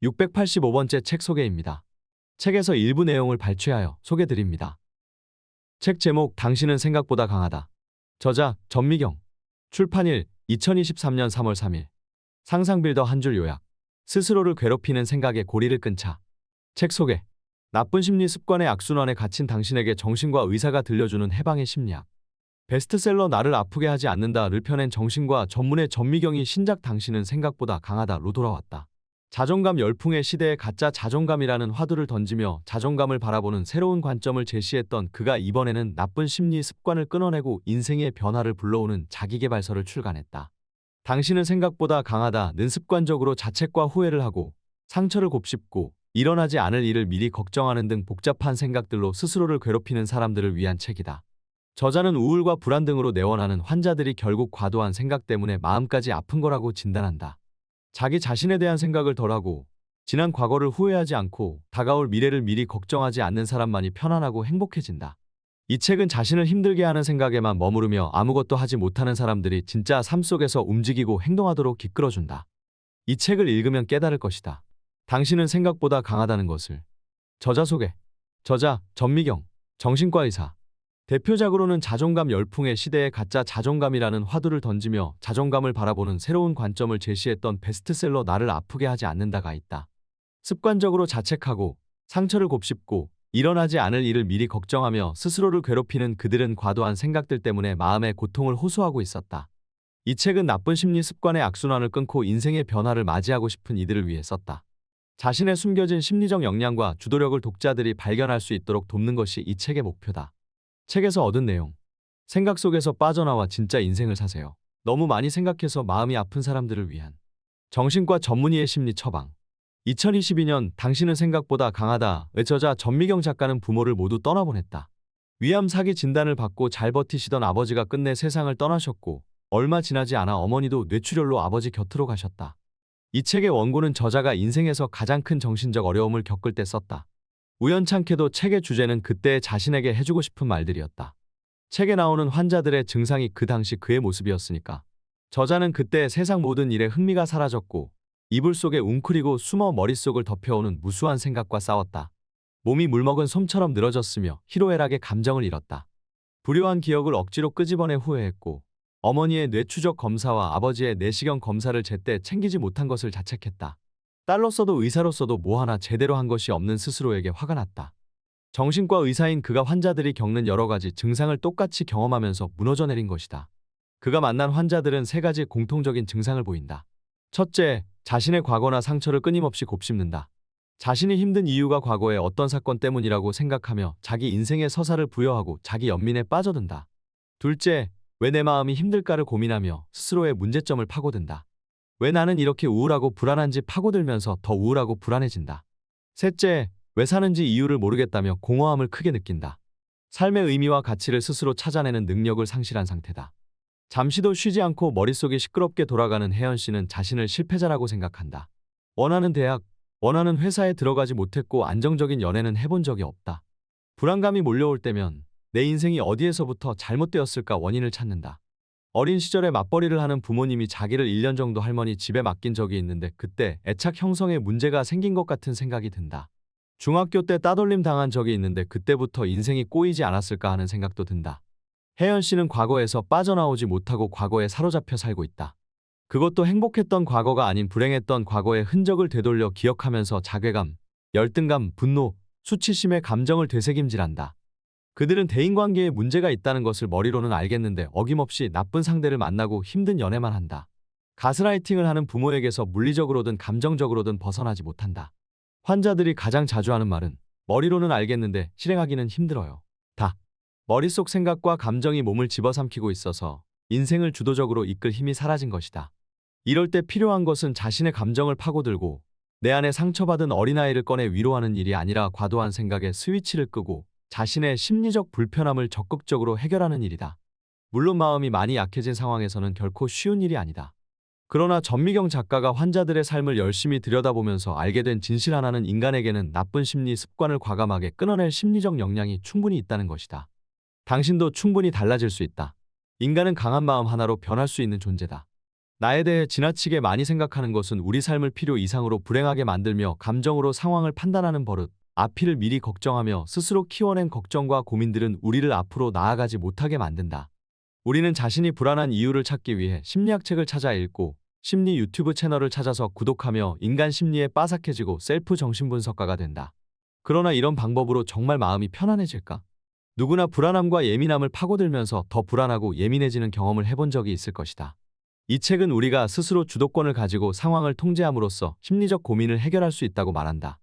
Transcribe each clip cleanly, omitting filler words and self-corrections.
685번째 책 소개입니다. 책에서 일부 내용을 발췌하여 소개드립니다. 책 제목 당신은 생각보다 강하다. 저자 전미경. 출판일 2023년 3월 3일. 상상빌더 한 줄 요약. 스스로를 괴롭히는 생각에 고리를 끊자. 책 소개. 나쁜 심리 습관의 악순환에 갇힌 당신에게 정신과 의사가 들려주는 해방의 심리학. 베스트셀러 나를 아프게 하지 않는다를 펴낸 정신과 전문의 전미경이 신작 당신은 생각보다 강하다로 돌아왔다. 자존감 열풍의 시대에 가짜 자존감이라는 화두를 던지며 자존감을 바라보는 새로운 관점을 제시했던 그가 이번에는 나쁜 심리 습관을 끊어내고 인생의 변화를 불러오는 자기계발서를 출간했다. 당신은 생각보다 강하다는 습관적으로 자책과 후회를 하고 상처를 곱씹고 일어나지 않을 일을 미리 걱정하는 등 복잡한 생각들로 스스로를 괴롭히는 사람들을 위한 책이다. 저자는 우울과 불안 등으로 내원하는 환자들이 결국 과도한 생각 때문에 마음까지 아픈 거라고 진단한다. 자기 자신에 대한 생각을 덜하고 지난 과거를 후회하지 않고 다가올 미래를 미리 걱정하지 않는 사람만이 편안하고 행복해진다. 이 책은 자신을 힘들게 하는 생각에만 머무르며 아무것도 하지 못하는 사람들이 진짜 삶 속에서 움직이고 행동하도록 이끌어준다. 이 책을 읽으면 깨달을 것이다. 당신은 생각보다 강하다는 것을. 저자 소개. 저자 전미경. 정신과 의사. 대표작으로는 자존감 열풍의 시대에 가짜 자존감이라는 화두를 던지며 자존감을 바라보는 새로운 관점을 제시했던 베스트셀러 나를 아프게 하지 않는다가 있다. 습관적으로 자책하고 상처를 곱씹고 일어나지 않을 일을 미리 걱정하며 스스로를 괴롭히는 그들은 과도한 생각들 때문에 마음의 고통을 호소하고 있었다. 이 책은 나쁜 심리 습관의 악순환을 끊고 인생의 변화를 맞이하고 싶은 이들을 위해 썼다. 자신의 숨겨진 심리적 역량과 주도력을 독자들이 발견할 수 있도록 돕는 것이 이 책의 목표다. 책에서 얻은 내용. 생각 속에서 빠져나와 진짜 인생을 사세요. 너무 많이 생각해서 마음이 아픈 사람들을 위한 정신과 전문의의 심리 처방. 2022년 당신은 생각보다 강하다의 저자 전미경 작가는 부모를 모두 떠나보냈다. 위암 사기 진단을 받고 잘 버티시던 아버지가 끝내 세상을 떠나셨고 얼마 지나지 않아 어머니도 뇌출혈로 아버지 곁으로 가셨다. 이 책의 원고는 저자가 인생에서 가장 큰 정신적 어려움을 겪을 때 썼다. 우연찮게도 책의 주제는 그때의 자신에게 해주고 싶은 말들이었다. 책에 나오는 환자들의 증상이 그 당시 그의 모습이었으니까. 저자는 그때 세상 모든 일에 흥미가 사라졌고 이불 속에 웅크리고 숨어 머릿속을 덮여오는 무수한 생각과 싸웠다. 몸이 물먹은 솜처럼 늘어졌으며 희로애락의 감정을 잃었다. 불효한 기억을 억지로 끄집어내 후회했고 어머니의 뇌추적 검사와 아버지의 내시경 검사를 제때 챙기지 못한 것을 자책했다. 딸로서도 의사로서도 뭐 하나 제대로 한 것이 없는 스스로에게 화가 났다. 정신과 의사인 그가 환자들이 겪는 여러 가지 증상을 똑같이 경험하면서 무너져 내린 것이다. 그가 만난 환자들은 세 가지 공통적인 증상을 보인다. 첫째, 자신의 과거나 상처를 끊임없이 곱씹는다. 자신이 힘든 이유가 과거의 어떤 사건 때문이라고 생각하며 자기 인생의 서사를 부여하고 자기 연민에 빠져든다. 둘째, 왜 내 마음이 힘들까를 고민하며 스스로의 문제점을 파고든다. 왜 나는 이렇게 우울하고 불안한지 파고들면서 더 우울하고 불안해진다. 셋째, 왜 사는지 이유를 모르겠다며 공허함을 크게 느낀다. 삶의 의미와 가치를 스스로 찾아내는 능력을 상실한 상태다. 잠시도 쉬지 않고 머릿속이 시끄럽게 돌아가는 혜연 씨는 자신을 실패자라고 생각한다. 원하는 대학, 원하는 회사에 들어가지 못했고 안정적인 연애는 해본 적이 없다. 불안감이 몰려올 때면 내 인생이 어디에서부터 잘못되었을까 원인을 찾는다. 어린 시절에 맞벌이를 하는 부모님이 자기를 1년 정도 할머니 집에 맡긴 적이 있는데 그때 애착 형성에 문제가 생긴 것 같은 생각이 든다. 중학교 때 따돌림 당한 적이 있는데 그때부터 인생이 꼬이지 않았을까 하는 생각도 든다. 혜연 씨는 과거에서 빠져나오지 못하고 과거에 사로잡혀 살고 있다. 그것도 행복했던 과거가 아닌 불행했던 과거의 흔적을 되돌려 기억하면서 자괴감, 열등감, 분노, 수치심의 감정을 되새김질한다. 그들은 대인관계에 문제가 있다는 것을 머리로는 알겠는데 어김없이 나쁜 상대를 만나고 힘든 연애만 한다. 가스라이팅을 하는 부모에게서 물리적으로든 감정적으로든 벗어나지 못한다. 환자들이 가장 자주 하는 말은 머리로는 알겠는데 실행하기는 힘들어요. 다. 머릿속 생각과 감정이 몸을 집어삼키고 있어서 인생을 주도적으로 이끌 힘이 사라진 것이다. 이럴 때 필요한 것은 자신의 감정을 파고들고 내 안에 상처받은 어린아이를 꺼내 위로하는 일이 아니라 과도한 생각에 스위치를 끄고 자신의 심리적 불편함을 적극적으로 해결하는 일이다. 물론 마음이 많이 약해진 상황에서는 결코 쉬운 일이 아니다. 그러나 전미경 작가가 환자들의 삶을 열심히 들여다보면서 알게 된 진실 하나는 인간에게는 나쁜 심리 습관을 과감하게 끊어낼 심리적 역량이 충분히 있다는 것이다. 당신도 충분히 달라질 수 있다. 인간은 강한 마음 하나로 변할 수 있는 존재다. 나에 대해 지나치게 많이 생각하는 것은 우리 삶을 필요 이상으로 불행하게 만들며 감정으로 상황을 판단하는 버릇, 앞일을 미리 걱정하며 스스로 키워낸 걱정과 고민들은 우리를 앞으로 나아가지 못하게 만든다. 우리는 자신이 불안한 이유를 찾기 위해 심리학 책을 찾아 읽고 심리 유튜브 채널을 찾아서 구독하며 인간 심리에 빠삭해지고 셀프 정신분석가가 된다. 그러나 이런 방법으로 정말 마음이 편안해질까? 누구나 불안함과 예민함을 파고들면서 더 불안하고 예민해지는 경험을 해본 적이 있을 것이다. 이 책은 우리가 스스로 주도권을 가지고 상황을 통제함으로써 심리적 고민을 해결할 수 있다고 말한다.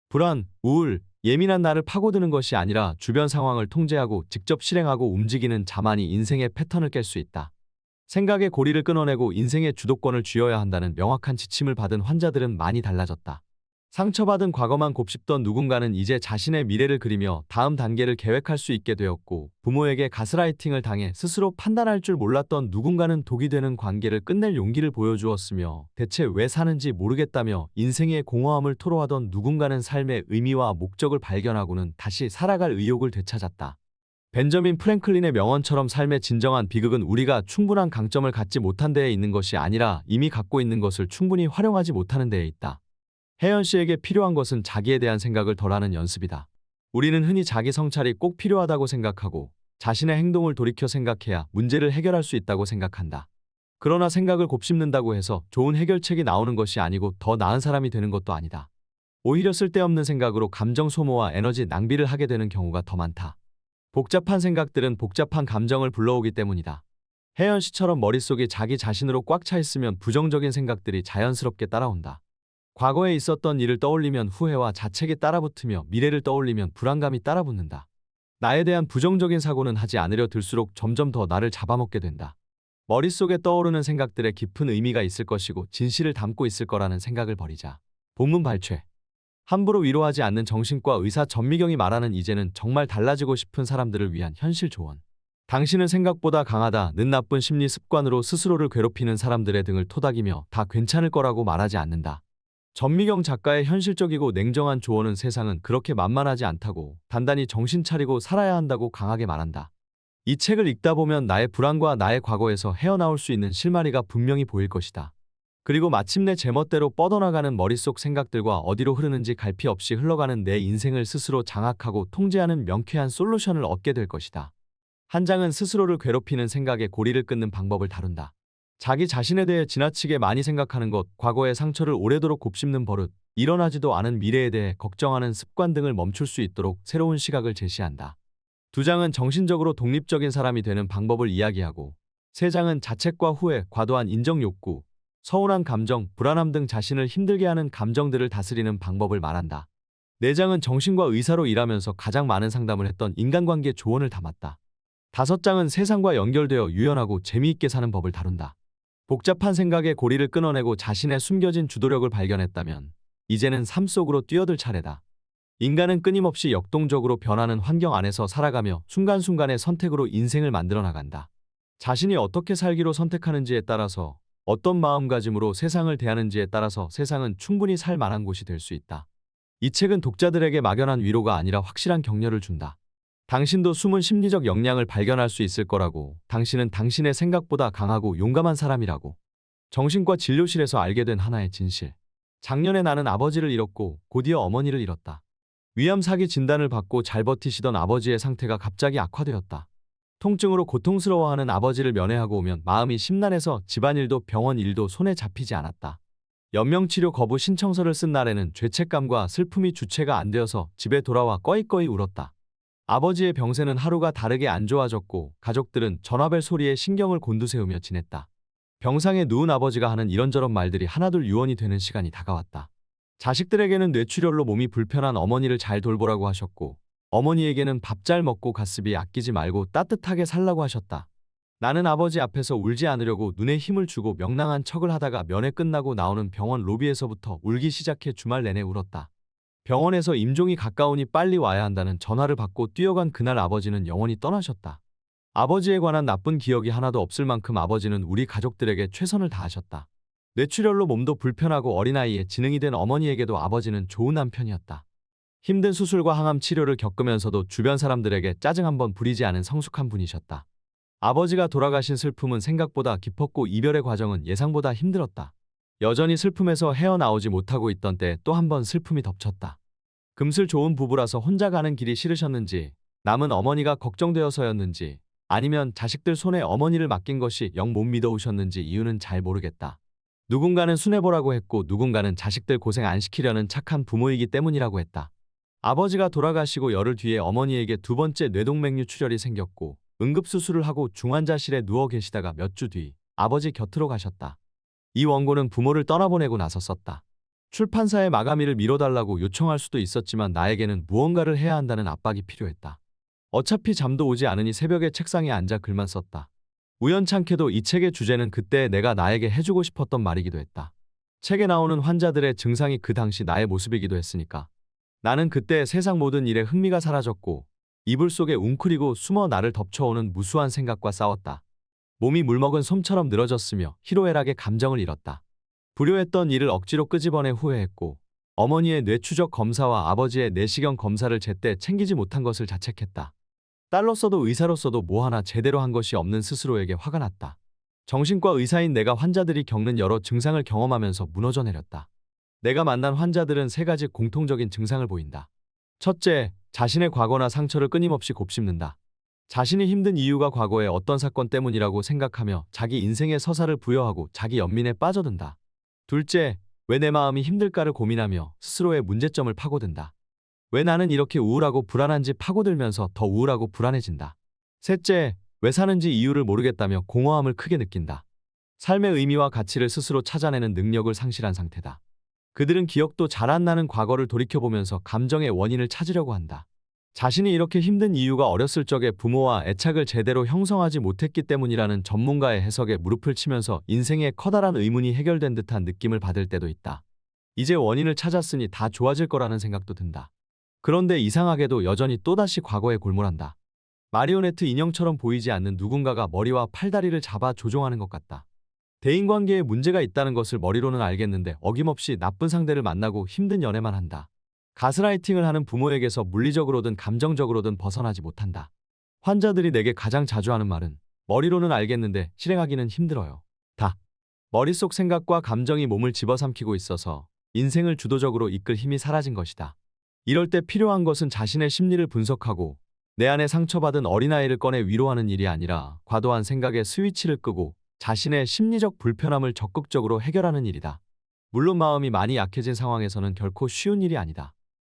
불안, 우울, 예민한 나를 파고드는 것이 아니라 주변 상황을 통제하고 직접 실행하고 움직이는 자만이 인생의 패턴을 깰 수 있다. 생각의 고리를 끊어내고 인생의 주도권을 쥐어야 한다는 명확한 지침을 받은 환자들은 많이 달라졌다. 상처받은 과거만 곱씹던 누군가는 이제 자신의 미래를 그리며 다음 단계를 계획할 수 있게 되었고, 부모에게 가스라이팅을 당해 스스로 판단할 줄 몰랐던 누군가는 독이 되는 관계를 끝낼 용기를 보여주었으며, 대체 왜 사는지 모르겠다며 인생의 공허함을 토로하던 누군가는 삶의 의미와 목적을 발견하고는 다시 살아갈 의욕을 되찾았다. 벤저민 프랭클린의 명언처럼 삶의 진정한 비극은 우리가 충분한 강점을 갖지 못한 데에 있는 것이 아니라 이미 갖고 있는 것을 충분히 활용하지 못하는 데에 있다. 혜연 씨에게 필요한 것은 자기에 대한 생각을 덜하는 연습이다. 우리는 흔히 자기 성찰이 꼭 필요하다고 생각하고 자신의 행동을 돌이켜 생각해야 문제를 해결할 수 있다고 생각한다. 그러나 생각을 곱씹는다고 해서 좋은 해결책이 나오는 것이 아니고 더 나은 사람이 되는 것도 아니다. 오히려 쓸데없는 생각으로 감정 소모와 에너지 낭비를 하게 되는 경우가 더 많다. 복잡한 생각들은 복잡한 감정을 불러오기 때문이다. 혜연 씨처럼 머릿속이 자기 자신으로 꽉 차 있으면 부정적인 생각들이 자연스럽게 따라온다. 과거에 있었던 일을 떠올리면 후회와 자책이 따라붙으며 미래를 떠올리면 불안감이 따라붙는다. 나에 대한 부정적인 사고는 하지 않으려 들수록 점점 더 나를 잡아먹게 된다. 머릿속에 떠오르는 생각들에 깊은 의미가 있을 것이고 진실을 담고 있을 거라는 생각을 버리자. 본문 발췌. 함부로 위로하지 않는 정신과 의사 전미경이 말하는 이제는 정말 달라지고 싶은 사람들을 위한 현실 조언. 당신은 생각보다 강하다는 나쁜 심리 습관으로 스스로를 괴롭히는 사람들의 등을 토닥이며 다 괜찮을 거라고 말하지 않는다. 전미경 작가의 현실적이고 냉정한 조언은 세상은 그렇게 만만하지 않다고, 단단히 정신 차리고 살아야 한다고 강하게 말한다. 이 책을 읽다 보면 나의 불안과 나의 과거에서 헤어나올 수 있는 실마리가 분명히 보일 것이다. 그리고 마침내 제멋대로 뻗어나가는 머릿속 생각들과 어디로 흐르는지 갈피 없이 흘러가는 내 인생을 스스로 장악하고 통제하는 명쾌한 솔루션을 얻게 될 것이다. 한 장은 스스로를 괴롭히는 생각의 고리를 끊는 방법을 다룬다. 자기 자신에 대해 지나치게 많이 생각하는 것, 과거의 상처를 오래도록 곱씹는 버릇, 일어나지도 않은 미래에 대해 걱정하는 습관 등을 멈출 수 있도록 새로운 시각을 제시한다. 두 장은 정신적으로 독립적인 사람이 되는 방법을 이야기하고, 세 장은 자책과 후회, 과도한 인정 욕구, 서운한 감정, 불안함 등 자신을 힘들게 하는 감정들을 다스리는 방법을 말한다. 네 장은 정신과 의사로 일하면서 가장 많은 상담을 했던 인간관계 조언을 담았다. 다섯 장은 세상과 연결되어 유연하고 재미있게 사는 법을 다룬다. 복잡한 생각의 고리를 끊어내고 자신의 숨겨진 주도력을 발견했다면 이제는 삶 속으로 뛰어들 차례다. 인간은 끊임없이 역동적으로 변하는 환경 안에서 살아가며 순간순간의 선택으로 인생을 만들어 나간다. 자신이 어떻게 살기로 선택하는지에 따라서, 어떤 마음가짐으로 세상을 대하는지에 따라서 세상은 충분히 살 만한 곳이 될 수 있다. 이 책은 독자들에게 막연한 위로가 아니라 확실한 격려를 준다. 당신도 숨은 심리적 역량을 발견할 수 있을 거라고, 당신은 당신의 생각보다 강하고 용감한 사람이라고. 정신과 진료실에서 알게 된 하나의 진실. 작년에 나는 아버지를 잃었고 곧이어 어머니를 잃었다. 위암 사기 진단을 받고 잘 버티시던 아버지의 상태가 갑자기 악화되었다. 통증으로 고통스러워하는 아버지를 면회하고 오면 마음이 심란해서 집안일도 병원 일도 손에 잡히지 않았다. 연명치료 거부 신청서를 쓴 날에는 죄책감과 슬픔이 주체가 안 되어서 집에 돌아와 꺼이꺼이 울었다. 아버지의 병세는 하루가 다르게 안 좋아졌고 가족들은 전화벨 소리에 신경을 곤두세우며 지냈다. 병상에 누운 아버지가 하는 이런저런 말들이 하나둘 유언이 되는 시간이 다가왔다. 자식들에게는 뇌출혈로 몸이 불편한 어머니를 잘 돌보라고 하셨고, 어머니에게는 밥 잘 먹고 가습비 아끼지 말고 따뜻하게 살라고 하셨다. 나는 아버지 앞에서 울지 않으려고 눈에 힘을 주고 명랑한 척을 하다가 면회 끝나고 나오는 병원 로비에서부터 울기 시작해 주말 내내 울었다. 병원에서 임종이 가까우니 빨리 와야 한다는 전화를 받고 뛰어간 그날 아버지는 영원히 떠나셨다. 아버지에 관한 나쁜 기억이 하나도 없을 만큼 아버지는 우리 가족들에게 최선을 다하셨다. 뇌출혈로 몸도 불편하고 어린아이에 지능이 된 어머니에게도 아버지는 좋은 남편이었다. 힘든 수술과 항암 치료를 겪으면서도 주변 사람들에게 짜증 한번 부리지 않은 성숙한 분이셨다. 아버지가 돌아가신 슬픔은 생각보다 깊었고 이별의 과정은 예상보다 힘들었다. 여전히 슬픔에서 헤어나오지 못하고 있던 때 또 한 번 슬픔이 덮쳤다. 금슬 좋은 부부라서 혼자 가는 길이 싫으셨는지, 남은 어머니가 걱정되어서였는지, 아니면 자식들 손에 어머니를 맡긴 것이 영 못 믿어오셨는지 이유는 잘 모르겠다. 누군가는 순해보라고 했고 누군가는 자식들 고생 안 시키려는 착한 부모이기 때문이라고 했다. 아버지가 돌아가시고 열흘 뒤에 어머니에게 두 번째 뇌동맥류 출혈이 생겼고 응급수술을 하고 중환자실에 누워 계시다가 몇 주 뒤 아버지 곁으로 가셨다. 이 원고는 부모를 떠나보내고 나서 썼다. 출판사에 마감일을 미뤄달라고 요청할 수도 있었지만 나에게는 무언가를 해야 한다는 압박이 필요했다. 어차피 잠도 오지 않으니 새벽에 책상에 앉아 글만 썼다. 우연찮게도 이 책의 주제는 그때 내가 나에게 해주고 싶었던 말이기도 했다. 책에 나오는 환자들의 증상이 그 당시 나의 모습이기도 했으니까. 나는 그때 세상 모든 일에 흥미가 사라졌고 이불 속에 웅크리고 숨어 나를 덮쳐오는 무수한 생각과 싸웠다. 몸이 물먹은 솜처럼 늘어졌으며 희로애락의 감정을 잃었다. 불효했던 일을 억지로 끄집어내 후회했고 어머니의 뇌추적 검사와 아버지의 내시경 검사를 제때 챙기지 못한 것을 자책했다. 딸로서도 의사로서도 뭐 하나 제대로 한 것이 없는 스스로에게 화가 났다. 정신과 의사인 내가 환자들이 겪는 여러 증상을 경험하면서 무너져 내렸다. 내가 만난 환자들은 세 가지 공통적인 증상을 보인다. 첫째, 자신의 과거나 상처를 끊임없이 곱씹는다. 자신이 힘든 이유가 과거의 어떤 사건 때문이라고 생각하며 자기 인생의 서사를 부여하고 자기 연민에 빠져든다. 둘째, 왜 내 마음이 힘들까를 고민하며 스스로의 문제점을 파고든다. 왜 나는 이렇게 우울하고 불안한지 파고들면서 더 우울하고 불안해진다. 셋째, 왜 사는지 이유를 모르겠다며 공허함을 크게 느낀다. 삶의 의미와 가치를 스스로 찾아내는 능력을 상실한 상태다. 그들은 기억도 잘 안 나는 과거를 돌이켜보면서 감정의 원인을 찾으려고 한다. 자신이 이렇게 힘든 이유가 어렸을 적에 부모와 애착을 제대로 형성하지 못했기 때문이라는 전문가의 해석에 무릎을 치면서 인생의 커다란 의문이 해결된 듯한 느낌을 받을 때도 있다. 이제 원인을 찾았으니 다 좋아질 거라는 생각도 든다. 그런데 이상하게도 여전히 또다시 과거에 골몰한다. 마리오네트 인형처럼 보이지 않는 누군가가 머리와 팔다리를 잡아 조종하는 것 같다. 대인관계에 문제가 있다는 것을 머리로는 알겠는데 어김없이 나쁜 상대를 만나고 힘든 연애만 한다. 가스라이팅을 하는 부모에게서 물리적으로든 감정적으로든 벗어나지 못한다. 환자들이 내게 가장 자주 하는 말은 머리로는 알겠는데 실행하기는 힘들어요. 다. 머릿속 생각과 감정이 몸을 집어삼키고 있어서 인생을 주도적으로 이끌 힘이 사라진 것이다. 이럴 때 필요한 것은 자신의 심리를 분석하고 내 안에 상처받은 어린아이를 꺼내 위로하는 일이 아니라 과도한 생각에 스위치를 끄고 자신의 심리적 불편함을 적극적으로 해결하는 일이다. 물론 마음이 많이 약해진 상황에서는 결코 쉬운 일이 아니다.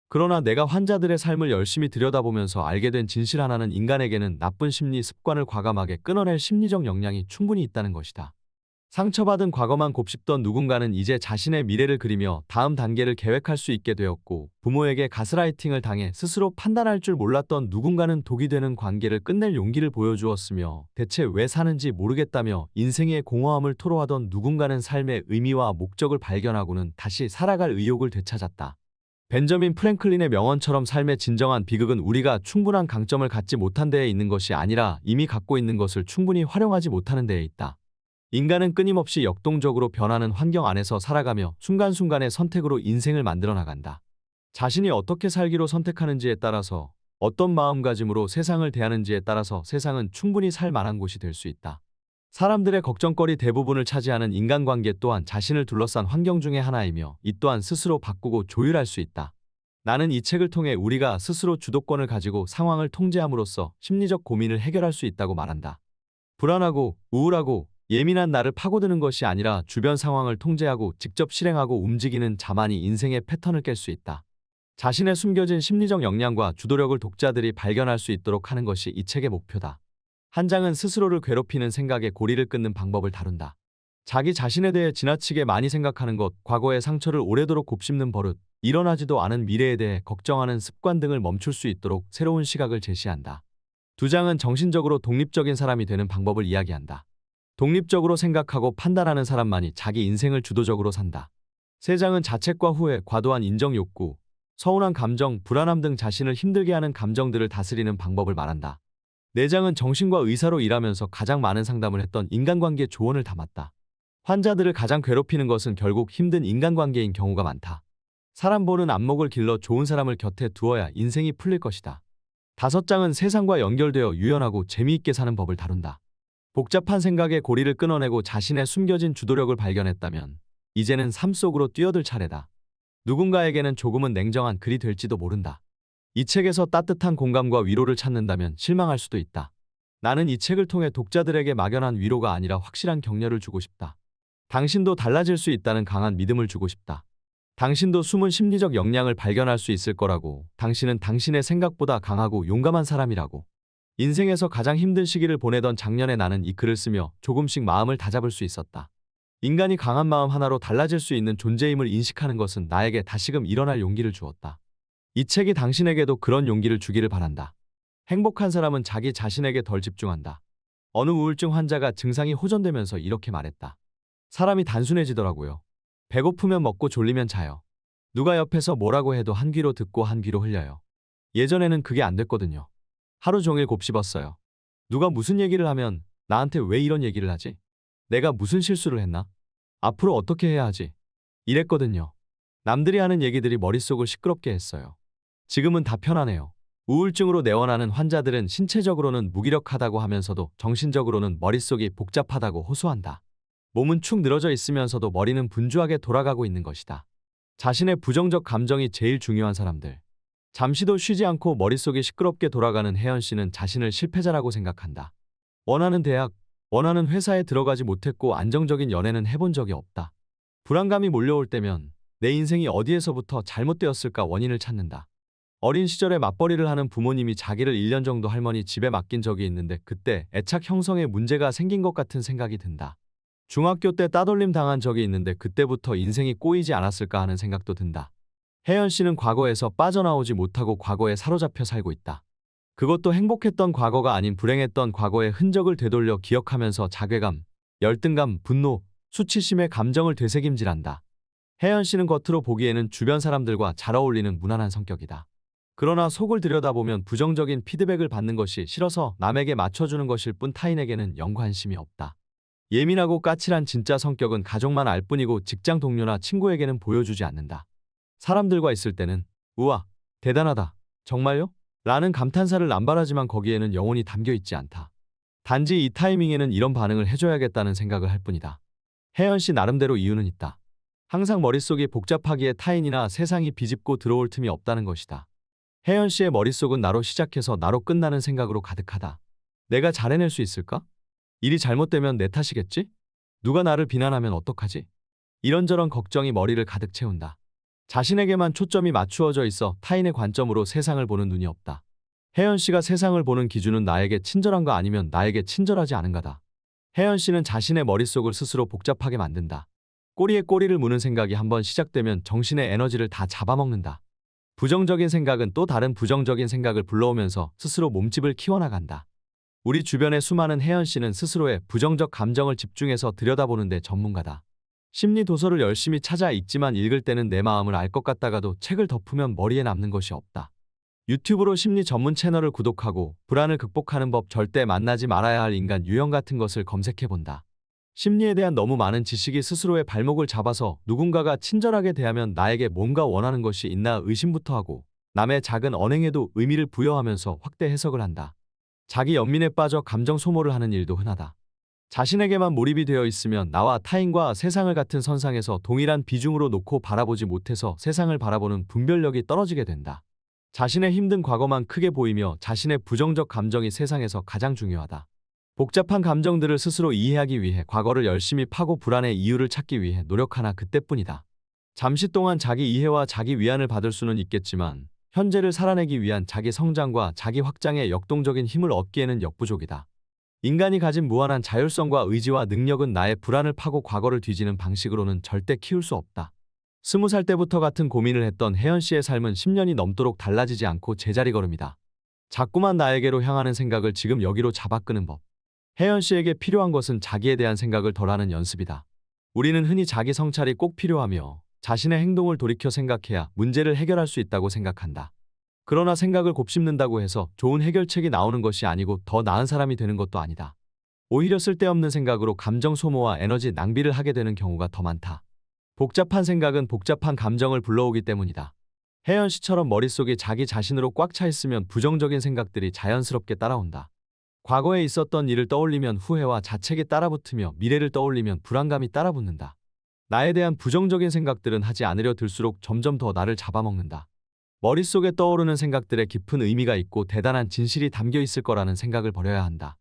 그러나 내가 환자들의 삶을 열심히 들여다보면서 알게 된 진실 하나는 인간에게는 나쁜 심리 습관을 과감하게 끊어낼 심리적 역량이 충분히 있다는 것이다. 상처받은 과거만 곱씹던 누군가는 이제 자신의 미래를 그리며 다음 단계를 계획할 수 있게 되었고 부모에게 가스라이팅을 당해 스스로 판단할 줄 몰랐던 누군가는 독이 되는 관계를 끝낼 용기를 보여주었으며 대체 왜 사는지 모르겠다며 인생의 공허함을 토로하던 누군가는 삶의 의미와 목적을 발견하고는 다시 살아갈 의욕을 되찾았다. 벤저민 프랭클린의 명언처럼 삶의 진정한 비극은 우리가 충분한 강점을 갖지 못한 데에 있는 것이 아니라 이미 갖고 있는 것을 충분히 활용하지 못하는 데에 있다. 인간은 끊임없이 역동적으로 변하는 환경 안에서 살아가며 순간순간의 선택으로 인생을 만들어 나간다. 자신이 어떻게 살기로 선택하는지에 따라서 어떤 마음가짐으로 세상을 대하는지에 따라서 세상은 충분히 살 만한 곳이 될 수 있다. 사람들의 걱정거리 대부분을 차지하는 인간관계 또한 자신을 둘러싼 환경 중의 하나이며 이 또한 스스로 바꾸고 조율할 수 있다. 나는 이 책을 통해 우리가 스스로 주도권을 가지고 상황을 통제함으로써 심리적 고민을 해결할 수 있다고 말한다. 불안하고 우울하고 예민한 나를 파고드는 것이 아니라 주변 상황을 통제하고 직접 실행하고 움직이는 자만이 인생의 패턴을 깰 수 있다. 자신의 숨겨진 심리적 역량과 주도력을 독자들이 발견할 수 있도록 하는 것이 이 책의 목표다. 한 장은 스스로를 괴롭히는 생각에 고리를 끊는 방법을 다룬다. 자기 자신에 대해 지나치게 많이 생각하는 것, 과거의 상처를 오래도록 곱씹는 버릇, 일어나지도 않은 미래에 대해 걱정하는 습관 등을 멈출 수 있도록 새로운 시각을 제시한다. 두 장은 정신적으로 독립적인 사람이 되는 방법을 이야기한다. 독립적으로 생각하고 판단하는 사람만이 자기 인생을 주도적으로 산다. 세 장은 자책과 후회, 과도한 인정 욕구, 서운한 감정, 불안함 등 자신을 힘들게 하는 감정들을 다스리는 방법을 말한다. 네 장은 정신과 의사로 일하면서 가장 많은 상담을 했던 인간관계 조언을 담았다. 환자들을 가장 괴롭히는 것은 결국 힘든 인간관계인 경우가 많다. 사람 보는 안목을 길러 좋은 사람을 곁에 두어야 인생이 풀릴 것이다. 5장은 세상과 연결되어 유연하고 재미있게 사는 법을 다룬다. 복잡한 생각의 고리를 끊어내고 자신의 숨겨진 주도력을 발견했다면 이제는 삶 속으로 뛰어들 차례다. 누군가에게는 조금은 냉정한 글이 될지도 모른다. 이 책에서 따뜻한 공감과 위로를 찾는다면 실망할 수도 있다. 나는 이 책을 통해 독자들에게 막연한 위로가 아니라 확실한 격려를 주고 싶다. 당신도 달라질 수 있다는 강한 믿음을 주고 싶다. 당신도 숨은 심리적 역량을 발견할 수 있을 거라고. 당신은 당신의 생각보다 강하고 용감한 사람이라고. 인생에서 가장 힘든 시기를 보내던 작년에 나는 이 글을 쓰며 조금씩 마음을 다잡을 수 있었다. 인간이 강한 마음 하나로 달라질 수 있는 존재임을 인식하는 것은 나에게 다시금 일어날 용기를 주었다. 이 책이 당신에게도 그런 용기를 주기를 바란다. 행복한 사람은 자기 자신에게 덜 집중한다. 어느 우울증 환자가 증상이 호전되면서 이렇게 말했다. 사람이 단순해지더라고요. 배고프면 먹고 졸리면 자요. 누가 옆에서 뭐라고 해도 한 귀로 듣고 한 귀로 흘려요. 예전에는 그게 안 됐거든요. 하루 종일 곱씹었어요. 누가 무슨 얘기를 하면 나한테 왜 이런 얘기를 하지? 내가 무슨 실수를 했나? 앞으로 어떻게 해야 하지? 이랬거든요. 남들이 하는 얘기들이 머릿속을 시끄럽게 했어요. 지금은 다 편하네요. 우울증으로 내원하는 환자들은 신체적으로는 무기력하다고 하면서도 정신적으로는 머릿속이 복잡하다고 호소한다. 몸은 축 늘어져 있으면서도 머리는 분주하게 돌아가고 있는 것이다. 자신의 부정적 감정이 제일 중요한 사람들. 잠시도 쉬지 않고 머릿속이 시끄럽게 돌아가는 혜연 씨는 자신을 실패자라고 생각한다. 원하는 대학, 원하는 회사에 들어가지 못했고 안정적인 연애는 해본 적이 없다. 불안감이 몰려올 때면 내 인생이 어디에서부터 잘못되었을까 원인을 찾는다. 어린 시절에 맞벌이를 하는 부모님이 자기를 1년 정도 할머니 집에 맡긴 적이 있는데 그때 애착 형성에 문제가 생긴 것 같은 생각이 든다. 중학교 때 따돌림 당한 적이 있는데 그때부터 인생이 꼬이지 않았을까 하는 생각도 든다. 혜연 씨는 과거에서 빠져나오지 못하고 과거에 사로잡혀 살고 있다. 그것도 행복했던 과거가 아닌 불행했던 과거의 흔적을 되돌려 기억하면서 자괴감, 열등감, 분노, 수치심의 감정을 되새김질한다. 혜연 씨는 겉으로 보기에는 주변 사람들과 잘 어울리는 무난한 성격이다. 그러나 속을 들여다보면 부정적인 피드백을 받는 것이 싫어서 남에게 맞춰주는 것일 뿐 타인에게는 영 관심이 없다. 예민하고 까칠한 진짜 성격은 가족만 알 뿐이고 직장 동료나 친구에게는 보여주지 않는다. 사람들과 있을 때는 우와, 대단하다, 정말요? 라는 감탄사를 남발하지만 거기에는 영혼이 담겨 있지 않다. 단지 이 타이밍에는 이런 반응을 해줘야겠다는 생각을 할 뿐이다. 혜연 씨 나름대로 이유는 있다. 항상 머릿속이 복잡하기에 타인이나 세상이 비집고 들어올 틈이 없다는 것이다. 혜연 씨의 머릿속은 나로 시작해서 나로 끝나는 생각으로 가득하다. 내가 잘 해낼 수 있을까? 일이 잘못되면 내 탓이겠지? 누가 나를 비난하면 어떡하지? 이런저런 걱정이 머리를 가득 채운다. 자신에게만 초점이 맞추어져 있어 타인의 관점으로 세상을 보는 눈이 없다. 혜연 씨가 세상을 보는 기준은 나에게 친절한가 아니면 나에게 친절하지 않은가다. 혜연 씨는 자신의 머릿속을 스스로 복잡하게 만든다. 꼬리에 꼬리를 무는 생각이 한번 시작되면 정신의 에너지를 다 잡아먹는다. 부정적인 생각은 또 다른 부정적인 생각을 불러오면서 스스로 몸집을 키워나간다. 우리 주변의 수많은 혜연 씨는 스스로의 부정적 감정을 집중해서 들여다보는 데 전문가다. 심리 도서를 열심히 찾아 읽지만 읽을 때는 내 마음을 알 것 같다가도 책을 덮으면 머리에 남는 것이 없다. 유튜브로 심리 전문 채널을 구독하고 불안을 극복하는 법, 절대 만나지 말아야 할 인간 유형 같은 것을 검색해본다. 심리에 대한 너무 많은 지식이 스스로의 발목을 잡아서 누군가가 친절하게 대하면 나에게 뭔가 원하는 것이 있나 의심부터 하고 남의 작은 언행에도 의미를 부여하면서 확대 해석을 한다. 자기 연민에 빠져 감정 소모를 하는 일도 흔하다. 자신에게만 몰입이 되어 있으면 나와 타인과 세상을 같은 선상에서 동일한 비중으로 놓고 바라보지 못해서 세상을 바라보는 분별력이 떨어지게 된다. 자신의 힘든 과거만 크게 보이며 자신의 부정적 감정이 세상에서 가장 중요하다. 복잡한 감정들을 스스로 이해하기 위해 과거를 열심히 파고 불안의 이유를 찾기 위해 노력하나 그때뿐이다. 잠시 동안 자기 이해와 자기 위안을 받을 수는 있겠지만 현재를 살아내기 위한 자기 성장과 자기 확장에 역동적인 힘을 얻기에는 역부족이다. 인간이 가진 무한한 자율성과 의지와 능력은 나의 불안을 파고 과거를 뒤지는 방식으로는 절대 키울 수 없다. 20살 때부터 같은 고민을 했던 혜연 씨의 삶은 10년이 넘도록 달라지지 않고 제자리 걸음이다. 자꾸만 나에게로 향하는 생각을 지금 여기로 잡아 끄는 법. 혜연 씨에게 필요한 것은 자기에 대한 생각을 덜하는 연습이다. 우리는 흔히 자기 성찰이 꼭 필요하며 자신의 행동을 돌이켜 생각해야 문제를 해결할 수 있다고 생각한다. 그러나 생각을 곱씹는다고 해서 좋은 해결책이 나오는 것이 아니고 더 나은 사람이 되는 것도 아니다. 오히려 쓸데없는 생각으로 감정 소모와 에너지 낭비를 하게 되는 경우가 더 많다. 복잡한 생각은 복잡한 감정을 불러오기 때문이다. 혜연 씨처럼 머릿속이 자기 자신으로 꽉 차 있으면 부정적인 생각들이 자연스럽게 따라온다. 과거에 있었던 일을 떠올리면 후회와 자책이 따라붙으며 미래를 떠올리면 불안감이 따라붙는다. 나에 대한 부정적인 생각들은 하지 않으려 들수록 점점 더 나를 잡아먹는다. 머릿속에 떠오르는 생각들에 깊은 의미가 있고 대단한 진실이 담겨 있을 거라는 생각을 버려야 한다.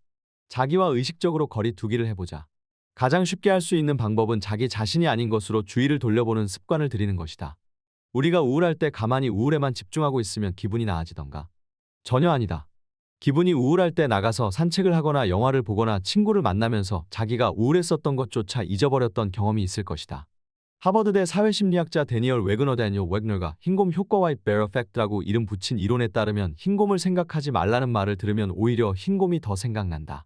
자기와 의식적으로 거리 두기를 해보자. 가장 쉽게 할 수 있는 방법은 자기 자신이 아닌 것으로 주의를 돌려보는 습관을 들이는 것이다. 우리가 우울할 때 가만히 우울에만 집중하고 있으면 기분이 나아지던가? 전혀 아니다. 기분이 우울할 때 나가서 산책을 하거나 영화를 보거나 친구를 만나면서 자기가 우울했었던 것조차 잊어버렸던 경험이 있을 것이다. 하버드대 사회심리학자 데니얼 데니얼 웨그너가 흰곰 효과와의 bear effect라고 이름 붙인 이론에 따르면 흰곰을 생각하지 말라는 말을 들으면 오히려 흰곰이 더 생각난다.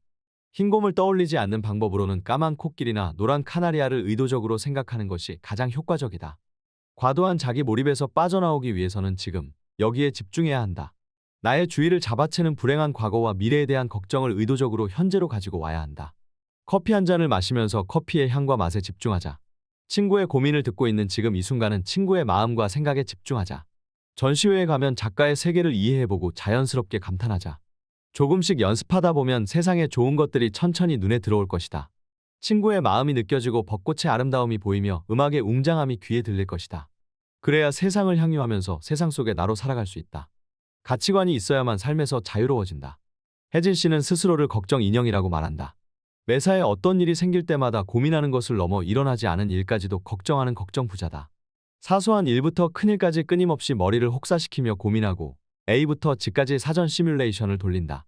흰곰을 떠올리지 않는 방법으로는 까만 코끼리나 노란 카나리아를 의도적으로 생각하는 것이 가장 효과적이다. 과도한 자기 몰입에서 빠져나오기 위해서는 지금, 여기에 집중해야 한다. 나의 주의를 잡아채는 불행한 과거와 미래에 대한 걱정을 의도적으로 현재로 가지고 와야 한다. 커피 한 잔을 마시면서 커피의 향과 맛에 집중하자. 친구의 고민을 듣고 있는 지금 이 순간은 친구의 마음과 생각에 집중하자. 전시회에 가면 작가의 세계를 이해해보고 자연스럽게 감탄하자. 조금씩 연습하다 보면 세상에 좋은 것들이 천천히 눈에 들어올 것이다. 친구의 마음이 느껴지고 벚꽃의 아름다움이 보이며 음악의 웅장함이 귀에 들릴 것이다. 그래야 세상을 향유하면서 세상 속의 나로 살아갈 수 있다. 가치관이 있어야만 삶에서 자유로워진다. 혜진 씨는 스스로를 걱정 인형이라고 말한다. 매사에 어떤 일이 생길 때마다 고민하는 것을 넘어 일어나지 않은 일까지도 걱정하는 걱정 부자다. 사소한 일부터 큰일까지 끊임없이 머리를 혹사시키며 고민하고 A부터 G까지 사전 시뮬레이션을 돌린다.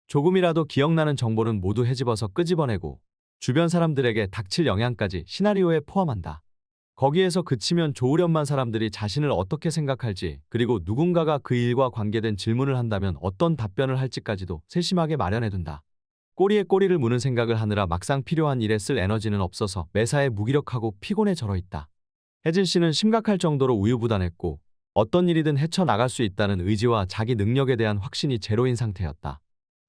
조금이라도 기억나는 정보는 모두 헤집어서 끄집어내고 주변 사람들에게 닥칠 영향까지 시나리오에 포함한다. 거기에서 그치면 좋으련만 사람들이 자신을 어떻게 생각할지, 그리고 누군가가 그 일과 관계된 질문을 한다면 어떤 답변을 할지까지도 세심하게 마련해둔다. 꼬리에 꼬리를 무는 생각을 하느라 막상 필요한 일에 쓸 에너지는 없어서 매사에 무기력하고 피곤에 절어있다. 혜진 씨는 심각할 정도로 우유부단했고 어떤 일이든 헤쳐나갈 수 있다는 의지와 자기 능력에 대한 확신이 제로인 상태였다.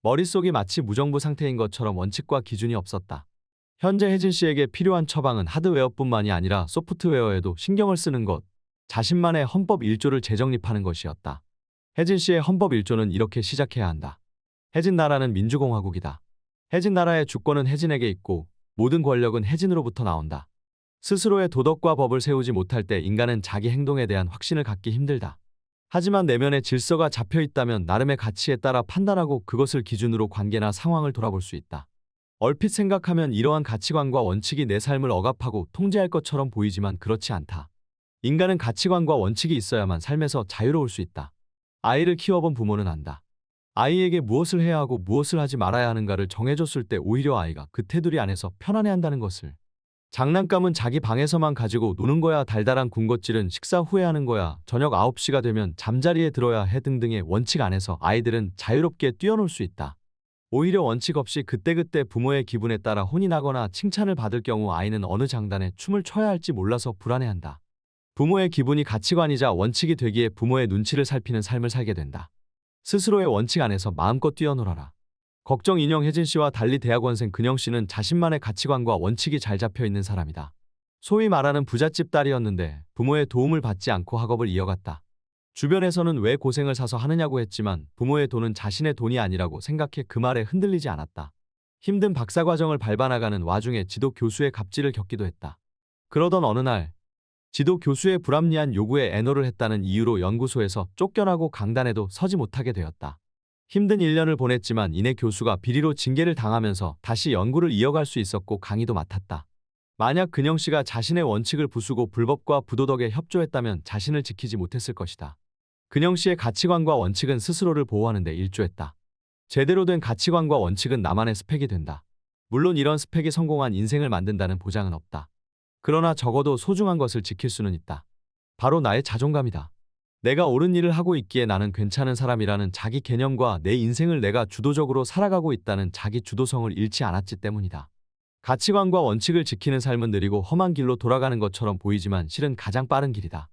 머릿속이 마치 무정부 상태인 것처럼 원칙과 기준이 없었다. 현재 혜진 씨에게 필요한 처방은 하드웨어뿐만이 아니라 소프트웨어에도 신경을 쓰는 것, 자신만의 헌법 1조를 재정립하는 것이었다. 혜진 씨의 헌법 1조는 이렇게 시작해야 한다. 혜진 나라는 민주공화국이다. 혜진 나라의 주권은 혜진에게 있고 모든 권력은 혜진으로부터 나온다. 스스로의 도덕과 법을 세우지 못할 때 인간은 자기 행동에 대한 확신을 갖기 힘들다. 하지만 내면에 질서가 잡혀 있다면 나름의 가치에 따라 판단하고 그것을 기준으로 관계나 상황을 돌아볼 수 있다. 얼핏 생각하면 이러한 가치관과 원칙이 내 삶을 억압하고 통제할 것처럼 보이지만 그렇지 않다. 인간은 가치관과 원칙이 있어야만 삶에서 자유로울 수 있다. 아이를 키워본 부모는 안다. 아이에게 무엇을 해야 하고 무엇을 하지 말아야 하는가를 정해줬을 때 오히려 아이가 그 테두리 안에서 편안해한다는 것을. 장난감은 자기 방에서만 가지고 노는 거야, 달달한 군것질은 식사 후에 하는 거야, 저녁 9시가 되면 잠자리에 들어야 해 등등의 원칙 안에서 아이들은 자유롭게 뛰어놀 수 있다. 오히려 원칙 없이 그때그때 부모의 기분에 따라 혼이 나거나 칭찬을 받을 경우 아이는 어느 장단에 춤을 춰야 할지 몰라서 불안해한다. 부모의 기분이 가치관이자 원칙이 되기에 부모의 눈치를 살피는 삶을 살게 된다. 스스로의 원칙 안에서 마음껏 뛰어놀아라. 걱정 인형 혜진 씨와 달리 대학원생 근영 씨는 자신만의 가치관과 원칙이 잘 잡혀 있는 사람이다. 소위 말하는 부잣집 딸이었는데 부모의 도움을 받지 않고 학업을 이어갔다. 주변에서는 왜 고생을 사서 하느냐고 했지만 부모의 돈은 자신의 돈이 아니라고 생각해 그 말에 흔들리지 않았다. 힘든 박사과정을 밟아나가는 와중에 지도 교수의 갑질을 겪기도 했다. 그러던 어느 날 지도 교수의 불합리한 요구에 애노를 했다는 이유로 연구소에서 쫓겨나고 강단에도 서지 못하게 되었다. 힘든 1년을 보냈지만 이내 교수가 비리로 징계를 당하면서 다시 연구를 이어갈 수 있었고 강의도 맡았다. 만약 근영 씨가 자신의 원칙을 부수고 불법과 부도덕에 협조했다면 자신을 지키지 못했을 것이다. 근영 씨의 가치관과 원칙은 스스로를 보호하는 데 일조했다. 제대로 된 가치관과 원칙은 나만의 스펙이 된다. 물론 이런 스펙이 성공한 인생을 만든다는 보장은 없다. 그러나 적어도 소중한 것을 지킬 수는 있다. 바로 나의 자존감이다. 내가 옳은 일을 하고 있기에 나는 괜찮은 사람이라는 자기 개념과 내 인생을 내가 주도적으로 살아가고 있다는 자기 주도성을 잃지 않았기 때문이다. 가치관과 원칙을 지키는 삶은 느리고 험한 길로 돌아가는 것처럼 보이지만 실은 가장 빠른 길이다.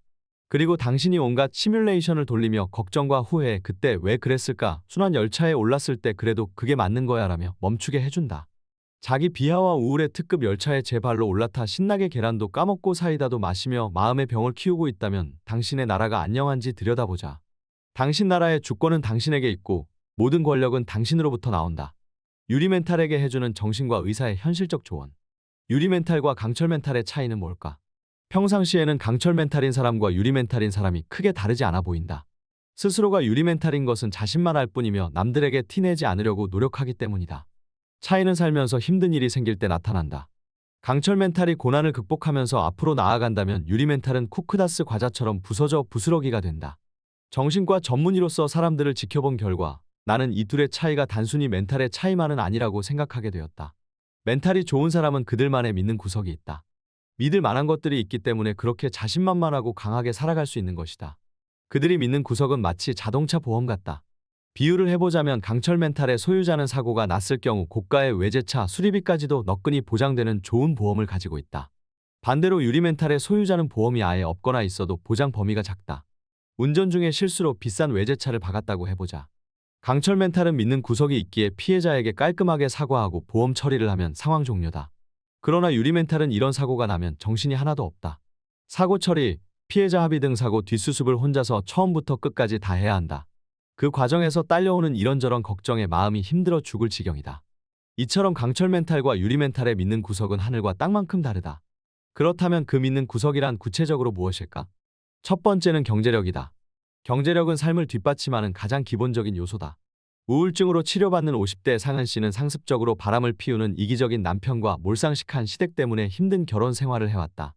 그리고 당신이 온갖 시뮬레이션을 돌리며 걱정과 후회에 그때 왜 그랬을까, 순환 열차에 올랐을 때 그래도 그게 맞는 거야 라며 멈추게 해준다. 자기 비하와 우울의 특급 열차에 제 발로 올라타 신나게 계란도 까먹고 사이다도 마시며 마음의 병을 키우고 있다면 당신의 나라가 안녕한지 들여다보자. 당신 나라의 주권은 당신에게 있고 모든 권력은 당신으로부터 나온다. 유리멘탈에게 해주는 정신과 의사의 현실적 조언. 유리멘탈과 강철멘탈의 차이는 뭘까? 평상시에는 강철멘탈인 사람과 유리멘탈인 사람이 크게 다르지 않아 보인다. 스스로가 유리멘탈인 것은 자신만 알 뿐이며 남들에게 티내지 않으려고 노력하기 때문이다. 차이는 살면서 힘든 일이 생길 때 나타난다. 강철 멘탈이 고난을 극복하면서 앞으로 나아간다면 유리 멘탈은 쿠크다스 과자처럼 부서져 부스러기가 된다. 정신과 전문의로서 사람들을 지켜본 결과 나는 이 둘의 차이가 단순히 멘탈의 차이만은 아니라고 생각하게 되었다. 멘탈이 좋은 사람은 그들만의 믿는 구석이 있다. 믿을 만한 것들이 있기 때문에 그렇게 자신만만하고 강하게 살아갈 수 있는 것이다. 그들이 믿는 구석은 마치 자동차 보험 같다. 비유를 해보자면 강철 멘탈의 소유자는 사고가 났을 경우 고가의 외제차 수리비까지도 너끈히 보장되는 좋은 보험을 가지고 있다. 반대로 유리 멘탈의 소유자는 보험이 아예 없거나 있어도 보장 범위가 작다. 운전 중에 실수로 비싼 외제차를 박았다고 해보자. 강철 멘탈은 믿는 구석이 있기에 피해자에게 깔끔하게 사과하고 보험 처리를 하면 상황 종료다. 그러나 유리 멘탈은 이런 사고가 나면 정신이 하나도 없다. 사고 처리, 피해자 합의 등 사고 뒷수습을 혼자서 처음부터 끝까지 다 해야 한다. 그 과정에서 딸려오는 이런저런 걱정에 마음이 힘들어 죽을 지경이다. 이처럼 강철 멘탈과 유리 멘탈의 믿는 구석은 하늘과 땅만큼 다르다. 그렇다면 그 믿는 구석이란 구체적으로 무엇일까? 첫 번째는 경제력이다. 경제력은 삶을 뒷받침하는 가장 기본적인 요소다. 우울증으로 치료받는 50대 상은 씨는 상습적으로 바람을 피우는 이기적인 남편과 몰상식한 시댁 때문에 힘든 결혼 생활을 해왔다.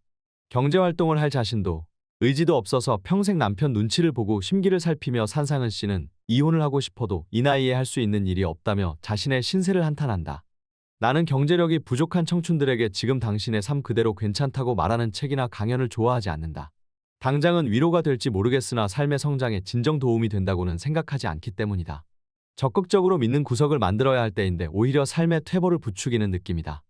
경제활동을 할 자신도 의지도 없어서 평생 남편 눈치를 보고 심기를 살피며 산 상은 씨는 이혼을 하고 싶어도 이 나이에 할 수 있는 일이 없다며 자신의 신세를 한탄한다. 나는 경제력이 부족한 청춘들에게 지금 당신의 삶 그대로 괜찮다고 말하는 책이나 강연을 좋아하지 않는다. 당장은 위로가 될지 모르겠으나 삶의 성장에 진정 도움이 된다고는 생각하지 않기 때문이다. 적극적으로 믿는 구석을 만들어야 할 때인데 오히려 삶의 퇴보를 부추기는 느낌이다.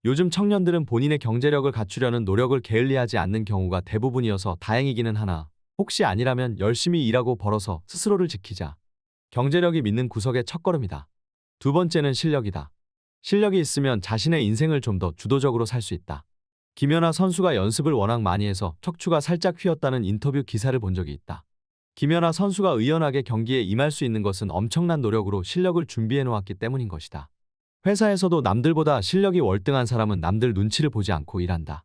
요즘 청년들은 본인의 경제력을 갖추려는 노력을 게을리하지 않는 경우가 대부분이어서 다행이기는 하나 혹시 아니라면 열심히 일하고 벌어서 스스로를 지키자. 경제력이 믿는 구석의 첫걸음이다. 두 번째는 실력이다. 실력이 있으면 자신의 인생을 좀 더 주도적으로 살 수 있다. 김연아 선수가 연습을 워낙 많이 해서 척추가 살짝 휘었다는 인터뷰 기사를 본 적이 있다. 김연아 선수가 의연하게 경기에 임할 수 있는 것은 엄청난 노력으로 실력을 준비해 놓았기 때문인 것이다. 회사에서도 남들보다 실력이 월등한 사람은 남들 눈치를 보지 않고 일한다.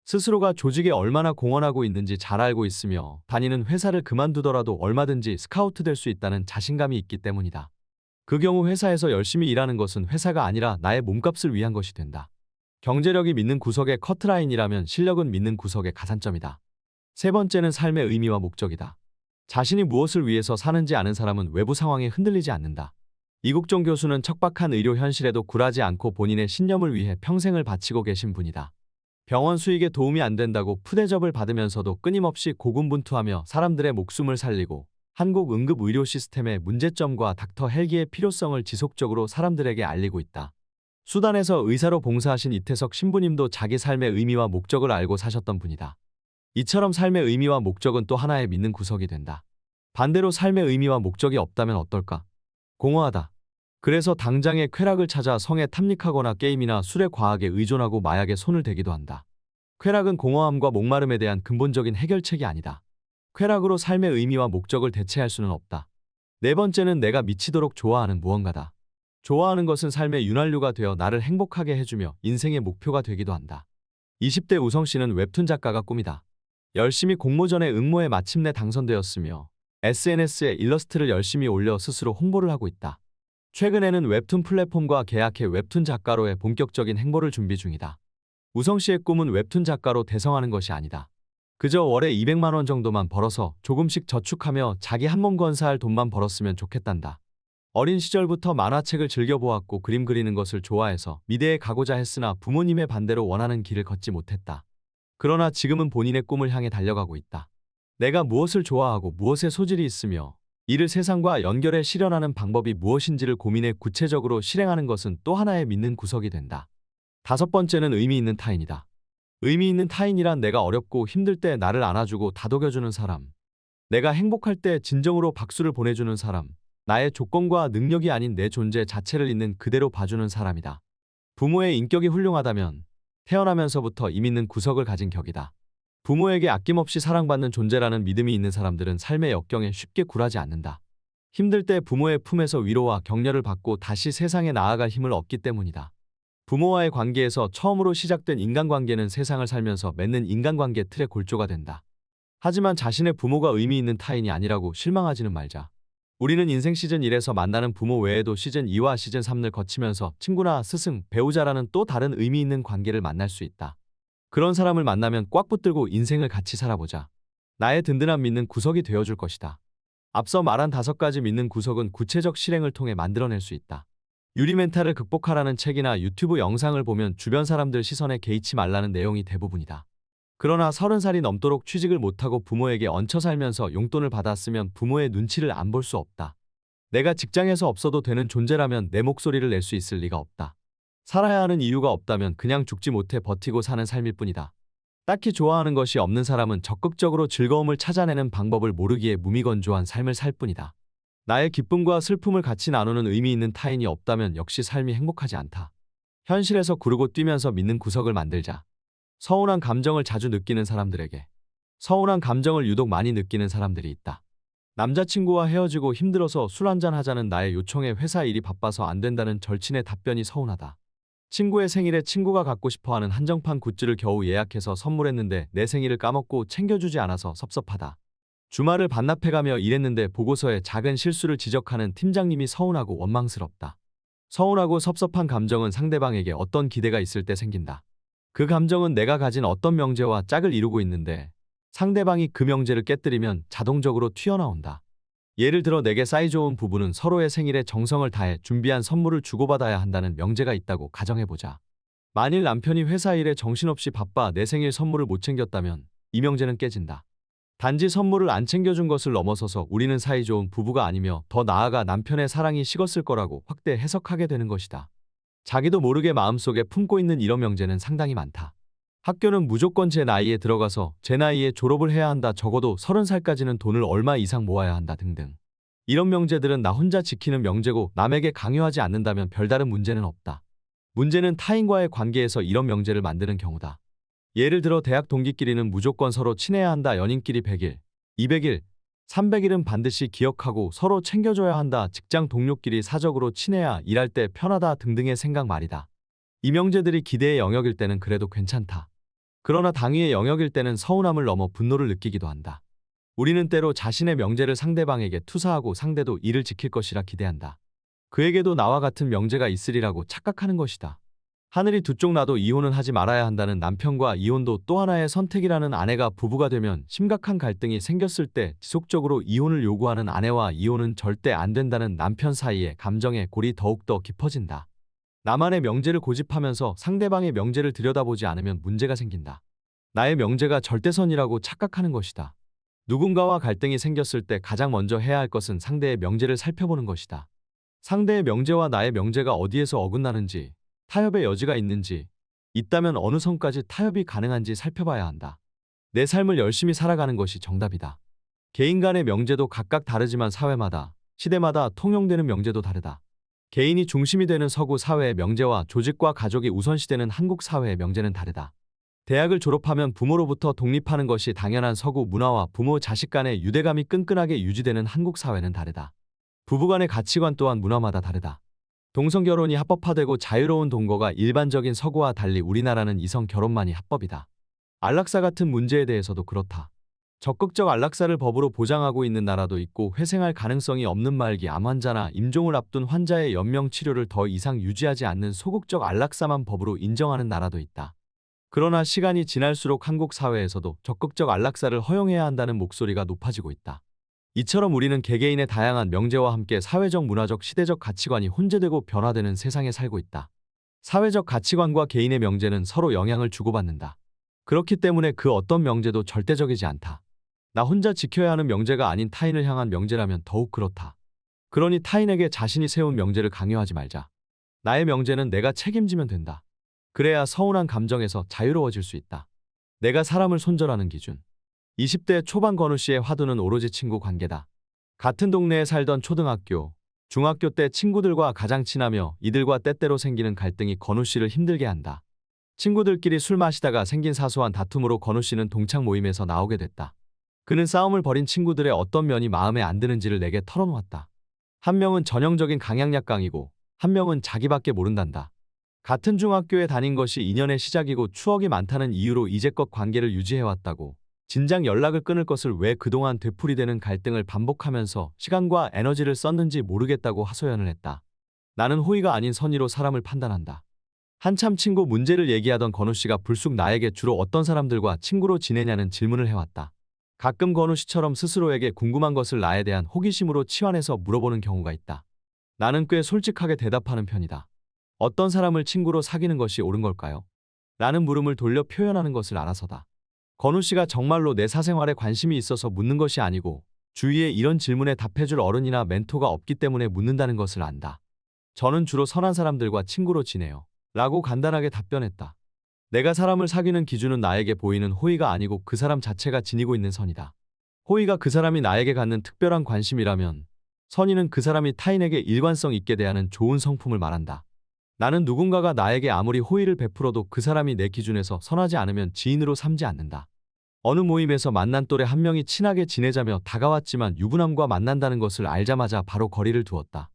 스스로가 조직에 얼마나 공헌하고 있는지 잘 알고 있으며 다니는 회사를 그만두더라도 얼마든지 스카우트 될 수 있다는 자신감이 있기 때문이다. 그 경우 회사에서 열심히 일하는 것은 회사가 아니라 나의 몸값을 위한 것이 된다. 경제력이 믿는 구석의 커트라인이라면 실력은 믿는 구석의 가산점이다. 세 번째는 삶의 의미와 목적이다. 자신이 무엇을 위해서 사는지 아는 사람은 외부 상황에 흔들리지 않는다. 이국종 교수는 척박한 의료 현실에도 굴하지 않고 본인의 신념을 위해 평생을 바치고 계신 분이다. 병원 수익에 도움이 안 된다고 푸대접을 받으면서도 끊임없이 고군분투하며 사람들의 목숨을 살리고 한국 응급의료 시스템의 문제점과 닥터 헬기의 필요성을 지속적으로 사람들에게 알리고 있다. 수단에서 의사로 봉사하신 이태석 신부님도 자기 삶의 의미와 목적을 알고 사셨던 분이다. 이처럼 삶의 의미와 목적은 또 하나의 믿는 구석이 된다. 반대로 삶의 의미와 목적이 없다면 어떨까? 공허하다. 그래서 당장의 쾌락을 찾아 성에 탐닉하거나 게임이나 술에 과하게 의존하고 마약에 손을 대기도 한다. 쾌락은 공허함과 목마름에 대한 근본적인 해결책이 아니다. 쾌락으로 삶의 의미와 목적을 대체할 수는 없다. 네 번째는 내가 미치도록 좋아하는 무언가다. 좋아하는 것은 삶의 윤활유가 되어 나를 행복하게 해주며 인생의 목표가 되기도 한다. 20대 우성 씨는 웹툰 작가가 꿈이다. 열심히 공모전에 응모해 마침내 당선되었으며 SNS에 일러스트를 열심히 올려 스스로 홍보를 하고 있다. 최근에는 웹툰 플랫폼과 계약해 웹툰 작가로의 본격적인 행보를 준비 중이다. 우성 씨의 꿈은 웹툰 작가로 대성하는 것이 아니다. 그저 월에 200만 원 정도만 벌어서 조금씩 저축하며 자기 한몸 건사할 돈만 벌었으면 좋겠단다. 어린 시절부터 만화책을 즐겨보았고 그림 그리는 것을 좋아해서 미대에 가고자 했으나 부모님의 반대로 원하는 길을 걷지 못했다. 그러나 지금은 본인의 꿈을 향해 달려가고 있다. 내가 무엇을 좋아하고 무엇에 소질이 있으며 이를 세상과 연결해 실현하는 방법이 무엇인지를 고민해 구체적으로 실행하는 것은 또 하나의 믿는 구석이 된다. 다섯 번째는 의미 있는 타인이다. 의미 있는 타인이란 내가 어렵고 힘들 때 나를 안아주고 다독여주는 사람, 내가 행복할 때 진정으로 박수를 보내주는 사람, 나의 조건과 능력이 아닌 내 존재 자체를 있는 그대로 봐주는 사람이다. 부모의 인격이 훌륭하다면 태어나면서부터 이 믿는 구석을 가진 격이다. 부모에게 아낌없이 사랑받는 존재라는 믿음이 있는 사람들은 삶의 역경에 쉽게 굴하지 않는다. 힘들 때 부모의 품에서 위로와 격려를 받고 다시 세상에 나아갈 힘을 얻기 때문이다. 부모와의 관계에서 처음으로 시작된 인간관계는 세상을 살면서 맺는 인간관계 틀의 골조가 된다. 하지만 자신의 부모가 의미 있는 타인이 아니라고 실망하지는 말자. 우리는 인생 시즌 1에서 만나는 부모 외에도 시즌 2와 시즌 3을 거치면서 친구나 스승, 배우자라는 또 다른 의미 있는 관계를 만날 수 있다. 그런 사람을 만나면 꽉 붙들고 인생을 같이 살아보자. 나의 든든한 믿는 구석이 되어줄 것이다. 앞서 말한 5가지 믿는 구석은 구체적 실행을 통해 만들어낼 수 있다. 유리 멘탈을 극복하라는 책이나 유튜브 영상을 보면 주변 사람들 시선에 개의치 말라는 내용이 대부분이다. 그러나 30살이 넘도록 취직을 못하고 부모에게 얹혀 살면서 용돈을 받았으면 부모의 눈치를 안 볼 수 없다. 내가 직장에서 없어도 되는 존재라면 내 목소리를 낼 수 있을 리가 없다. 살아야 하는 이유가 없다면 그냥 죽지 못해 버티고 사는 삶일 뿐이다. 딱히 좋아하는 것이 없는 사람은 적극적으로 즐거움을 찾아내는 방법을 모르기에 무미건조한 삶을 살 뿐이다. 나의 기쁨과 슬픔을 같이 나누는 의미 있는 타인이 없다면 역시 삶이 행복하지 않다. 현실에서 구르고 뛰면서 믿는 구석을 만들자. 서운한 감정을 자주 느끼는 사람들에게 서운한 감정을 유독 많이 느끼는 사람들이 있다. 남자친구와 헤어지고 힘들어서 술 한잔 하자는 나의 요청에 회사 일이 바빠서 안 된다는 절친의 답변이 서운하다. 친구의 생일에 친구가 갖고 싶어하는 한정판 굿즈를 겨우 예약해서 선물했는데 내 생일을 까먹고 챙겨주지 않아서 섭섭하다. 주말을 반납해가며 일했는데 보고서에 작은 실수를 지적하는 팀장님이 서운하고 원망스럽다. 서운하고 섭섭한 감정은 상대방에게 어떤 기대가 있을 때 생긴다. 그 감정은 내가 가진 어떤 명제와 짝을 이루고 있는데 상대방이 그 명제를 깨뜨리면 자동적으로 튀어나온다. 예를 들어 내게 사이 좋은 부부는 서로의 생일에 정성을 다해 준비한 선물을 주고받아야 한다는 명제가 있다고 가정해보자. 만일 남편이 회사 일에 정신없이 바빠 내 생일 선물을 못 챙겼다면 이 명제는 깨진다. 단지 선물을 안 챙겨준 것을 넘어서서 우리는 사이좋은 부부가 아니며 더 나아가 남편의 사랑이 식었을 거라고 확대 해석하게 되는 것이다. 자기도 모르게 마음속에 품고 있는 이런 명제는 상당히 많다. 학교는 무조건 제 나이에 들어가서 제 나이에 졸업을 해야 한다. 적어도 30살까지는 돈을 얼마 이상 모아야 한다 등등. 이런 명제들은 나 혼자 지키는 명제고 남에게 강요하지 않는다면 별다른 문제는 없다. 문제는 타인과의 관계에서 이런 명제를 만드는 경우다. 예를 들어 대학 동기끼리는 무조건 서로 친해야 한다. 연인끼리 100일, 200일, 300일은 반드시 기억하고 서로 챙겨줘야 한다. 직장 동료끼리 사적으로 친해야 일할 때 편하다 등등의 생각 말이다. 이 명제들이 기대의 영역일 때는 그래도 괜찮다. 그러나 당위의 영역일 때는 서운함을 넘어 분노를 느끼기도 한다. 우리는 때로 자신의 명제를 상대방에게 투사하고 상대도 이를 지킬 것이라 기대한다. 그에게도 나와 같은 명제가 있으리라고 착각하는 것이다. 하늘이 두 쪽 나도 이혼은 하지 말아야 한다는 남편과 이혼도 또 하나의 선택이라는 아내가 부부가 되면 심각한 갈등이 생겼을 때 지속적으로 이혼을 요구하는 아내와 이혼은 절대 안 된다는 남편 사이의 감정의 골이 더욱더 깊어진다. 나만의 명제를 고집하면서 상대방의 명제를 들여다보지 않으면 문제가 생긴다. 나의 명제가 절대선이라고 착각하는 것이다. 누군가와 갈등이 생겼을 때 가장 먼저 해야 할 것은 상대의 명제를 살펴보는 것이다. 상대의 명제와 나의 명제가 어디에서 어긋나는지, 타협의 여지가 있는지, 있다면 어느 선까지 타협이 가능한지 살펴봐야 한다. 내 삶을 열심히 살아가는 것이 정답이다. 개인 간의 명제도 각각 다르지만 사회마다, 시대마다 통용되는 명제도 다르다. 개인이 중심이 되는 서구 사회의 명제와 조직과 가족이 우선시되는 한국 사회의 명제는 다르다. 대학을 졸업하면 부모로부터 독립하는 것이 당연한 서구 문화와 부모 자식 간의 유대감이 끈끈하게 유지되는 한국 사회는 다르다. 부부간의 가치관 또한 문화마다 다르다. 동성결혼이 합법화되고 자유로운 동거가 일반적인 서구와 달리 우리나라는 이성 결혼만이 합법이다. 안락사 같은 문제에 대해서도 그렇다. 적극적 안락사를 법으로 보장하고 있는 나라도 있고 회생할 가능성이 없는 말기 암 환자나 임종을 앞둔 환자의 연명 치료를 더 이상 유지하지 않는 소극적 안락사만 법으로 인정하는 나라도 있다. 그러나 시간이 지날수록 한국 사회에서도 적극적 안락사를 허용해야 한다는 목소리가 높아지고 있다. 이처럼 우리는 개개인의 다양한 명제와 함께 사회적, 문화적, 시대적 가치관이 혼재되고 변화되는 세상에 살고 있다. 사회적 가치관과 개인의 명제는 서로 영향을 주고받는다. 그렇기 때문에 그 어떤 명제도 절대적이지 않다. 나 혼자 지켜야 하는 명제가 아닌 타인을 향한 명제라면 더욱 그렇다. 그러니 타인에게 자신이 세운 명제를 강요하지 말자. 나의 명제는 내가 책임지면 된다. 그래야 서운한 감정에서 자유로워질 수 있다. 내가 사람을 손절하는 기준. 20대 초반 건우 씨의 화두는 오로지 친구 관계다. 같은 동네에 살던 초등학교, 중학교 때 친구들과 가장 친하며 이들과 때때로 생기는 갈등이 건우 씨를 힘들게 한다. 친구들끼리 술 마시다가 생긴 사소한 다툼으로 건우 씨는 동창 모임에서 나오게 됐다. 그는 싸움을 벌인 친구들의 어떤 면이 마음에 안 드는지를 내게 털어놓았다. 한 명은 전형적인 강약약강이고 한 명은 자기밖에 모른단다. 같은 중학교에 다닌 것이 인연의 시작이고 추억이 많다는 이유로 이제껏 관계를 유지해왔다고. 진작 연락을 끊을 것을 왜 그동안 되풀이되는 갈등을 반복하면서 시간과 에너지를 썼는지 모르겠다고 하소연을 했다. 나는 호의가 아닌 선의로 사람을 판단한다. 한참 친구 문제를 얘기하던 건우 씨가 불쑥 나에게 주로 어떤 사람들과 친구로 지내냐는 질문을 해왔다. 가끔 건우 씨처럼 스스로에게 궁금한 것을 나에 대한 호기심으로 치환해서 물어보는 경우가 있다. 나는 꽤 솔직하게 대답하는 편이다. 어떤 사람을 친구로 사귀는 것이 옳은 걸까요? 라는 물음을 돌려 표현하는 것을 알아서다. 건우 씨가 정말로 내 사생활에 관심이 있어서 묻는 것이 아니고 주위에 이런 질문에 답해줄 어른이나 멘토가 없기 때문에 묻는다는 것을 안다. 저는 주로 선한 사람들과 친구로 지내요. 라고 간단하게 답변했다. 내가 사람을 사귀는 기준은 나에게 보이는 호의가 아니고 그 사람 자체가 지니고 있는 선이다. 호의가 그 사람이 나에게 갖는 특별한 관심이라면 선의는 그 사람이 타인에게 일관성 있게 대하는 좋은 성품을 말한다. 나는 누군가가 나에게 아무리 호의를 베풀어도 그 사람이 내 기준에서 선하지 않으면 지인으로 삼지 않는다. 어느 모임에서 만난 또래 한 명이 친하게 지내자며 다가왔지만 유부남과 만난다는 것을 알자마자 바로 거리를 두었다.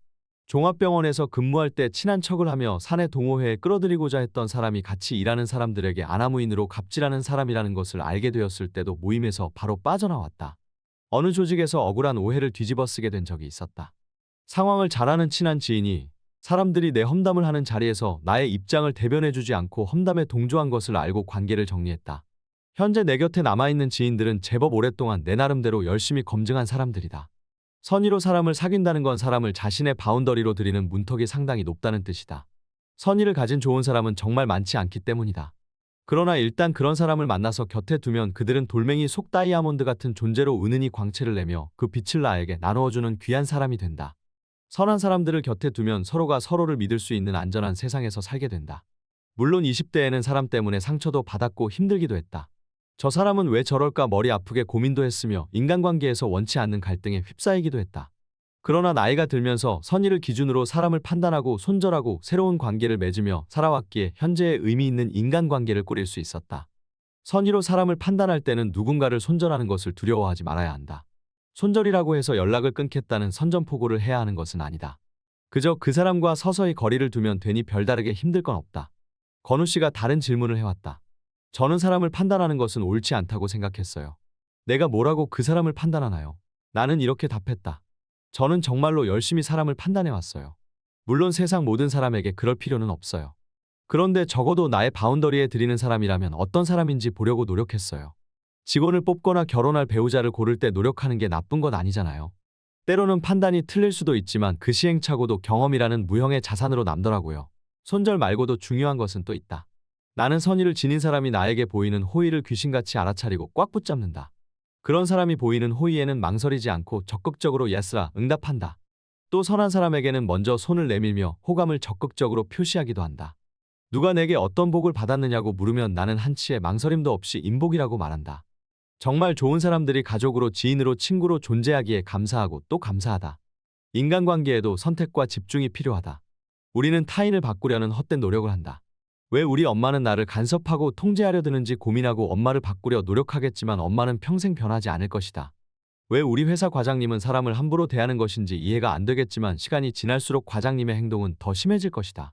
종합병원에서 근무할 때 친한 척을 하며 사내 동호회에 끌어들이고자 했던 사람이 같이 일하는 사람들에게 아나무인으로 갑질하는 사람이라는 것을 알게 되었을 때도 모임에서 바로 빠져나왔다. 어느 조직에서 억울한 오해를 뒤집어쓰게 된 적이 있었다. 상황을 잘 아는 친한 지인이 사람들이 내 험담을 하는 자리에서 나의 입장을 대변해주지 않고 험담에 동조한 것을 알고 관계를 정리했다. 현재 내 곁에 남아있는 지인들은 제법 오랫동안 내 나름대로 열심히 검증한 사람들이다. 선의로 사람을 사귄다는 건 사람을 자신의 바운더리로 들이는 문턱이 상당히 높다는 뜻이다. 선의를 가진 좋은 사람은 정말 많지 않기 때문이다. 그러나 일단 그런 사람을 만나서 곁에 두면 그들은 돌멩이 속 다이아몬드 같은 존재로 은은히 광채를 내며 그 빛을 나에게 나누어주는 귀한 사람이 된다. 선한 사람들을 곁에 두면 서로가 서로를 믿을 수 있는 안전한 세상에서 살게 된다. 물론 20대에는 사람 때문에 상처도 받았고 힘들기도 했다. 저 사람은 왜 저럴까 머리 아프게 고민도 했으며 인간관계에서 원치 않는 갈등에 휩싸이기도 했다. 그러나 나이가 들면서 선의를 기준으로 사람을 판단하고 손절하고 새로운 관계를 맺으며 살아왔기에 현재의 의미 있는 인간관계를 꾸릴 수 있었다. 선의로 사람을 판단할 때는 누군가를 손절하는 것을 두려워하지 말아야 한다. 손절이라고 해서 연락을 끊겠다는 선전포고를 해야 하는 것은 아니다. 그저 그 사람과 서서히 거리를 두면 되니 별다르게 힘들 건 없다. 건우 씨가 다른 질문을 해왔다. 저는 사람을 판단하는 것은 옳지 않다고 생각했어요. 내가 뭐라고 그 사람을 판단하나요? 나는 이렇게 답했다. 저는 정말로 열심히 사람을 판단해왔어요. 물론 세상 모든 사람에게 그럴 필요는 없어요. 그런데 적어도 나의 바운더리에 들이는 사람이라면 어떤 사람인지 보려고 노력했어요. 직원을 뽑거나 결혼할 배우자를 고를 때 노력하는 게 나쁜 건 아니잖아요. 때로는 판단이 틀릴 수도 있지만 그 시행착오도 경험이라는 무형의 자산으로 남더라고요. 손절 말고도 중요한 것은 또 있다. 나는 선의를 지닌 사람이 나에게 보이는 호의를 귀신같이 알아차리고 꽉 붙잡는다. 그런 사람이 보이는 호의에는 망설이지 않고 적극적으로 예스라 응답한다. 또 선한 사람에게는 먼저 손을 내밀며 호감을 적극적으로 표시하기도 한다. 누가 내게 어떤 복을 받았느냐고 물으면 나는 한치의 망설임도 없이 인복이라고 말한다. 정말 좋은 사람들이 가족으로 지인으로 친구로 존재하기에 감사하고 또 감사하다. 인간관계에도 선택과 집중이 필요하다. 우리는 타인을 바꾸려는 헛된 노력을 한다. 왜 우리 엄마는 나를 간섭하고 통제하려 드는지 고민하고 엄마를 바꾸려 노력하겠지만 엄마는 평생 변하지 않을 것이다. 왜 우리 회사 과장님은 사람을 함부로 대하는 것인지 이해가 안 되겠지만 시간이 지날수록 과장님의 행동은 더 심해질 것이다.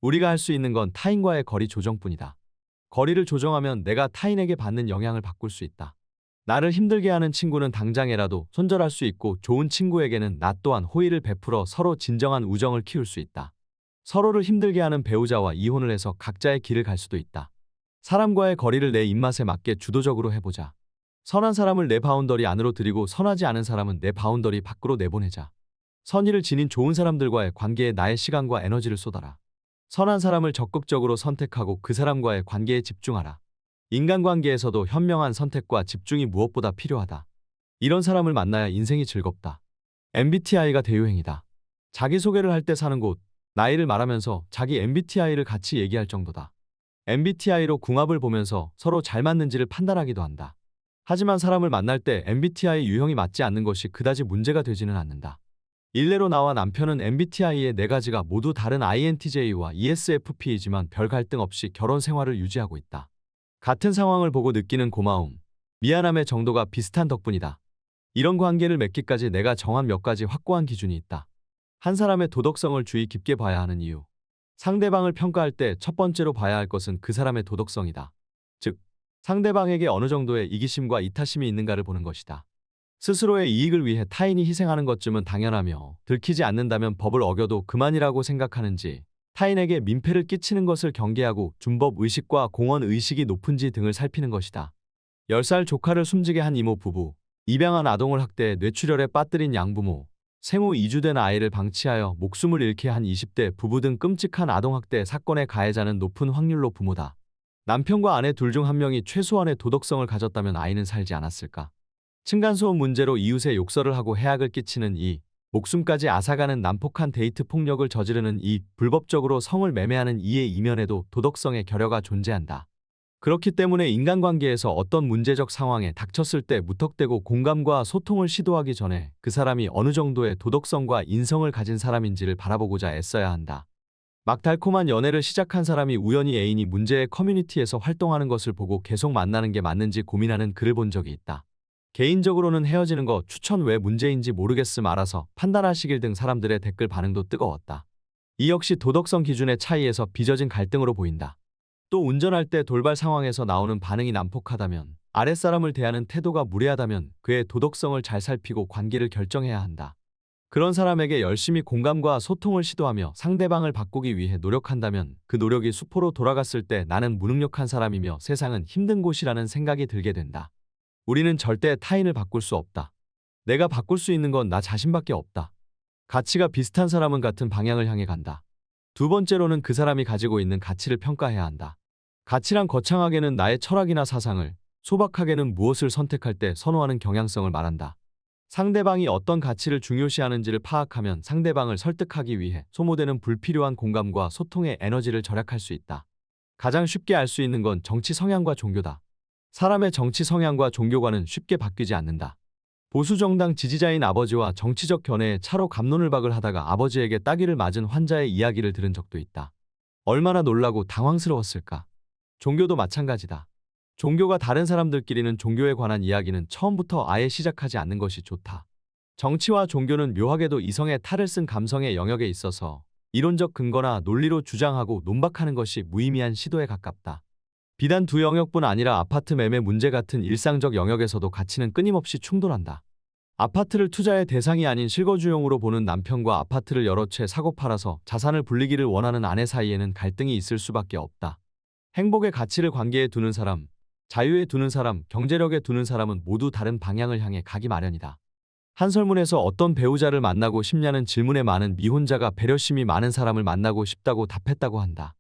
우리가 할 수 있는 건 타인과의 거리 조정뿐이다. 거리를 조정하면 내가 타인에게 받는 영향을 바꿀 수 있다. 나를 힘들게 하는 친구는 당장에라도 손절할 수 있고 좋은 친구에게는 나 또한 호의를 베풀어 서로 진정한 우정을 키울 수 있다. 서로를 힘들게 하는 배우자와 이혼을 해서 각자의 길을 갈 수도 있다. 사람과의 거리를 내 입맛에 맞게 주도적으로 해보자. 선한 사람을 내 바운더리 안으로 들이고 선하지 않은 사람은 내 바운더리 밖으로 내보내자. 선의를 지닌 좋은 사람들과의 관계에 나의 시간과 에너지를 쏟아라. 선한 사람을 적극적으로 선택하고 그 사람과의 관계에 집중하라. 인간관계에서도 현명한 선택과 집중이 무엇보다 필요하다. 이런 사람을 만나야 인생이 즐겁다. MBTI가 대유행이다. 자기소개를 할 때 사는 곳, 나이를 말하면서 자기 MBTI를 같이 얘기할 정도다. MBTI로 궁합을 보면서 서로 잘 맞는지를 판단하기도 한다. 하지만 사람을 만날 때 MBTI 유형이 맞지 않는 것이 그다지 문제가 되지는 않는다. 일례로 나와 남편은 MBTI의 4가지가 모두 다른 INTJ와 ESFP이지만 별 갈등 없이 결혼 생활을 유지하고 있다. 같은 상황을 보고 느끼는 고마움, 미안함의 정도가 비슷한 덕분이다. 이런 관계를 맺기까지 내가 정한 몇 가지 확고한 기준이 있다. 한 사람의 도덕성을 주의 깊게 봐야 하는 이유. 상대방을 평가할 때 첫 번째로 봐야 할 것은 그 사람의 도덕성이다. 즉, 상대방에게 어느 정도의 이기심과 이타심이 있는가를 보는 것이다. 스스로의 이익을 위해 타인이 희생하는 것쯤은 당연하며 들키지 않는다면 법을 어겨도 그만이라고 생각하는지, 타인에게 민폐를 끼치는 것을 경계하고 준법 의식과 공헌 의식이 높은지 등을 살피는 것이다. 10살 조카를 숨지게 한 이모 부부, 입양한 아동을 학대해 뇌출혈에 빠뜨린 양부모, 생후 2주 된 아이를 방치하여 목숨을 잃게 한 20대 부부 등 끔찍한 아동학대 사건의 가해자는 높은 확률로 부모다. 남편과 아내 둘 중 한 명이 최소한의 도덕성을 가졌다면 아이는 살지 않았을까? 층간소음 문제로 이웃에 욕설을 하고 해악을 끼치는 이, 목숨까지 앗아가는 난폭한 데이트 폭력을 저지르는 이, 불법적으로 성을 매매하는 이의 이면에도 도덕성의 결여가 존재한다. 그렇기 때문에 인간관계에서 어떤 문제적 상황에 닥쳤을 때 무턱대고 공감과 소통을 시도하기 전에 그 사람이 어느 정도의 도덕성과 인성을 가진 사람인지를 바라보고자 애써야 한다. 막 달콤한 연애를 시작한 사람이 우연히 애인이 문제의 커뮤니티에서 활동하는 것을 보고 계속 만나는 게 맞는지 고민하는 글을 본 적이 있다. 개인적으로는 헤어지는 거 추천 왜 문제인지 모르겠음 알아서 판단하시길 등 사람들의 댓글 반응도 뜨거웠다. 이 역시 도덕성 기준의 차이에서 빚어진 갈등으로 보인다. 또 운전할 때 돌발 상황에서 나오는 반응이 난폭하다면, 아랫사람을 대하는 태도가 무례하다면 그의 도덕성을 잘 살피고 관계를 결정해야 한다. 그런 사람에게 열심히 공감과 소통을 시도하며 상대방을 바꾸기 위해 노력한다면 그 노력이 수포로 돌아갔을 때 나는 무능력한 사람이며 세상은 힘든 곳이라는 생각이 들게 된다. 우리는 절대 타인을 바꿀 수 없다. 내가 바꿀 수 있는 건 나 자신밖에 없다. 가치가 비슷한 사람은 같은 방향을 향해 간다. 두 번째로는 그 사람이 가지고 있는 가치를 평가해야 한다. 가치란 거창하게는 나의 철학이나 사상을, 소박하게는 무엇을 선택할 때 선호하는 경향성을 말한다. 상대방이 어떤 가치를 중요시하는지를 파악하면 상대방을 설득하기 위해 소모되는 불필요한 공감과 소통의 에너지를 절약할 수 있다. 가장 쉽게 알 수 있는 건 정치 성향과 종교다. 사람의 정치 성향과 종교관은 쉽게 바뀌지 않는다. 보수정당 지지자인 아버지와 정치적 견해에 차로 갑론을박을 하다가 아버지에게 따귀를 맞은 환자의 이야기를 들은 적도 있다. 얼마나 놀라고 당황스러웠을까? 종교도 마찬가지다. 종교가 다른 사람들끼리는 종교에 관한 이야기는 처음부터 아예 시작하지 않는 것이 좋다. 정치와 종교는 묘하게도 이성의 탈을 쓴 감성의 영역에 있어서 이론적 근거나 논리로 주장하고 논박하는 것이 무의미한 시도에 가깝다. 비단 두 영역뿐 아니라 아파트 매매 문제 같은 일상적 영역에서도 가치는 끊임없이 충돌한다. 아파트를 투자의 대상이 아닌 실거주용으로 보는 남편과 아파트를 여러 채 사고 팔아서 자산을 불리기를 원하는 아내 사이에는 갈등이 있을 수밖에 없다. 행복의 가치를 관계에 두는 사람, 자유에 두는 사람, 경제력에 두는 사람은 모두 다른 방향을 향해 가기 마련이다. 한설문에서 어떤 배우자를 만나고 싶냐는 질문에 많은 미혼자가 배려심이 많은 사람을 만나고 싶다고 답했다고 한다.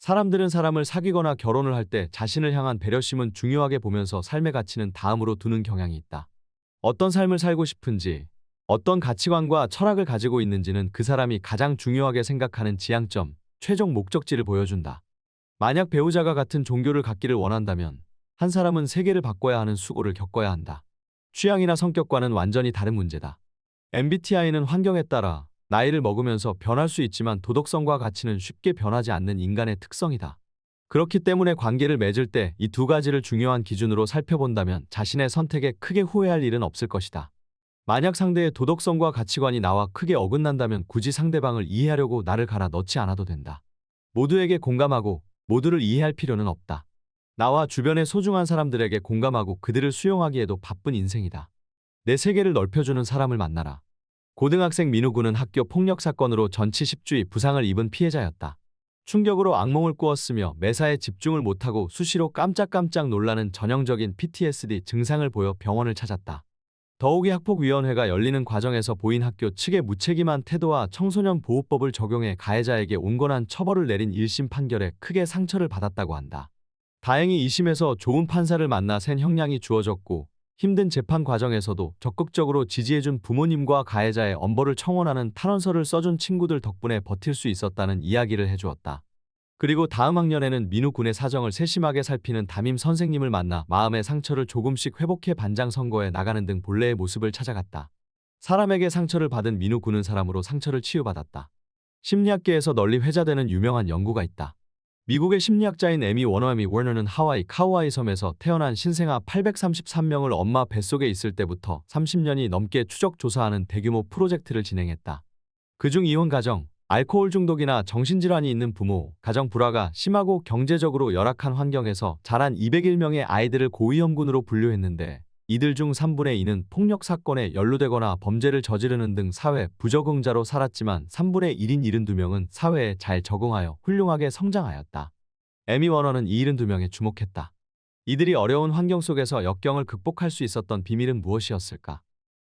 사람들은 사람을 사귀거나 결혼을 할 때 자신을 향한 배려심은 중요하게 보면서 삶의 가치는 다음으로 두는 경향이 있다. 어떤 삶을 살고 싶은지, 어떤 가치관과 철학을 가지고 있는지는 그 사람이 가장 중요하게 생각하는 지향점, 최종 목적지를 보여준다. 만약 배우자가 같은 종교를 갖기를 원한다면 한 사람은 세계를 바꿔야 하는 수고를 겪어야 한다. 취향이나 성격과는 완전히 다른 문제다. MBTI는 환경에 따라 나이를 먹으면서 변할 수 있지만 도덕성과 가치는 쉽게 변하지 않는 인간의 특성이다. 그렇기 때문에 관계를 맺을 때 이 두 가지를 중요한 기준으로 살펴본다면 자신의 선택에 크게 후회할 일은 없을 것이다. 만약 상대의 도덕성과 가치관이 나와 크게 어긋난다면 굳이 상대방을 이해하려고 나를 갈아 넣지 않아도 된다. 모두에게 공감하고 모두를 이해할 필요는 없다. 나와 주변의 소중한 사람들에게 공감하고 그들을 수용하기에도 바쁜 인생이다. 내 세계를 넓혀주는 사람을 만나라. 고등학생 민우군은 학교 폭력 사건으로 전치 10주의 부상을 입은 피해자였다. 충격으로 악몽을 꾸었으며 매사에 집중을 못하고 수시로 깜짝깜짝 놀라는 전형적인 PTSD 증상을 보여 병원을 찾았다. 더욱이 학폭위원회가 열리는 과정에서 보인 학교 측의 무책임한 태도와 청소년 보호법을 적용해 가해자에게 온건한 처벌을 내린 1심 판결에 크게 상처를 받았다고 한다. 다행히 2심에서 좋은 판사를 만나 센 형량이 주어졌고 힘든 재판 과정에서도 적극적으로 지지해준 부모님과 가해자의 엄벌을 청원하는 탄원서를 써준 친구들 덕분에 버틸 수 있었다는 이야기를 해주었다. 그리고 다음 학년에는 민우 군의 사정을 세심하게 살피는 담임 선생님을 만나 마음의 상처를 조금씩 회복해 반장 선거에 나가는 등 본래의 모습을 찾아갔다. 사람에게 상처를 받은 민우 군은 사람으로 상처를 치유받았다. 심리학계에서 널리 회자되는 유명한 연구가 있다. 미국의 심리학자인 에미 워너는 하와이 카우아이 섬에서 태어난 신생아 833명을 엄마 뱃속에 있을 때부터 30년이 넘게 추적 조사하는 대규모 프로젝트를 진행했다. 그중 이혼 가정, 알코올 중독이나 정신질환이 있는 부모, 가정 불화가 심하고 경제적으로 열악한 환경에서 자란 201명의 아이들을 고위험군으로 분류했는데 이들 중 3분의 2는 폭력 사건에 연루되거나 범죄를 저지르는 등 사회 부적응자로 살았지만 3분의 1인 72명은 사회에 잘 적응하여 훌륭하게 성장하였다. 에미 워너는 이 72명에 주목했다. 이들이 어려운 환경 속에서 역경을 극복할 수 있었던 비밀은 무엇이었을까?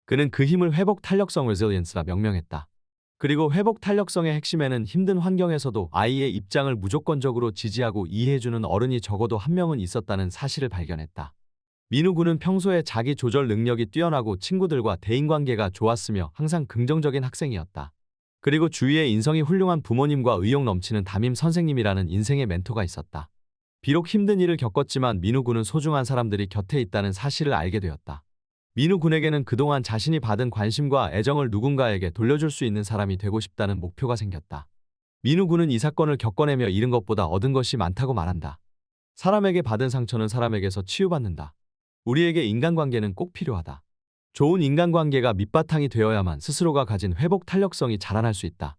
그는 그 힘을 회복 탄력성 resilience라 명명했다. 그리고 회복 탄력성의 핵심에는 힘든 환경에서도 아이의 입장을 무조건적으로 지지하고 이해해주는 어른이 적어도 한 명은 있었다는 사실을 발견했다. 민우 군은 평소에 자기 조절 능력이 뛰어나고 친구들과 대인관계가 좋았으며 항상 긍정적인 학생이었다. 그리고 주위에 인성이 훌륭한 부모님과 의욕 넘치는 담임 선생님이라는 인생의 멘토가 있었다. 비록 힘든 일을 겪었지만 민우 군은 소중한 사람들이 곁에 있다는 사실을 알게 되었다. 민우 군에게는 그동안 자신이 받은 관심과 애정을 누군가에게 돌려줄 수 있는 사람이 되고 싶다는 목표가 생겼다. 민우 군은 이 사건을 겪어내며 잃은 것보다 얻은 것이 많다고 말한다. 사람에게 받은 상처는 사람에게서 치유받는다. 우리에게 인간관계는 꼭 필요하다. 좋은 인간관계가 밑바탕이 되어야만 스스로가 가진 회복 탄력성이 자라날 수 있다.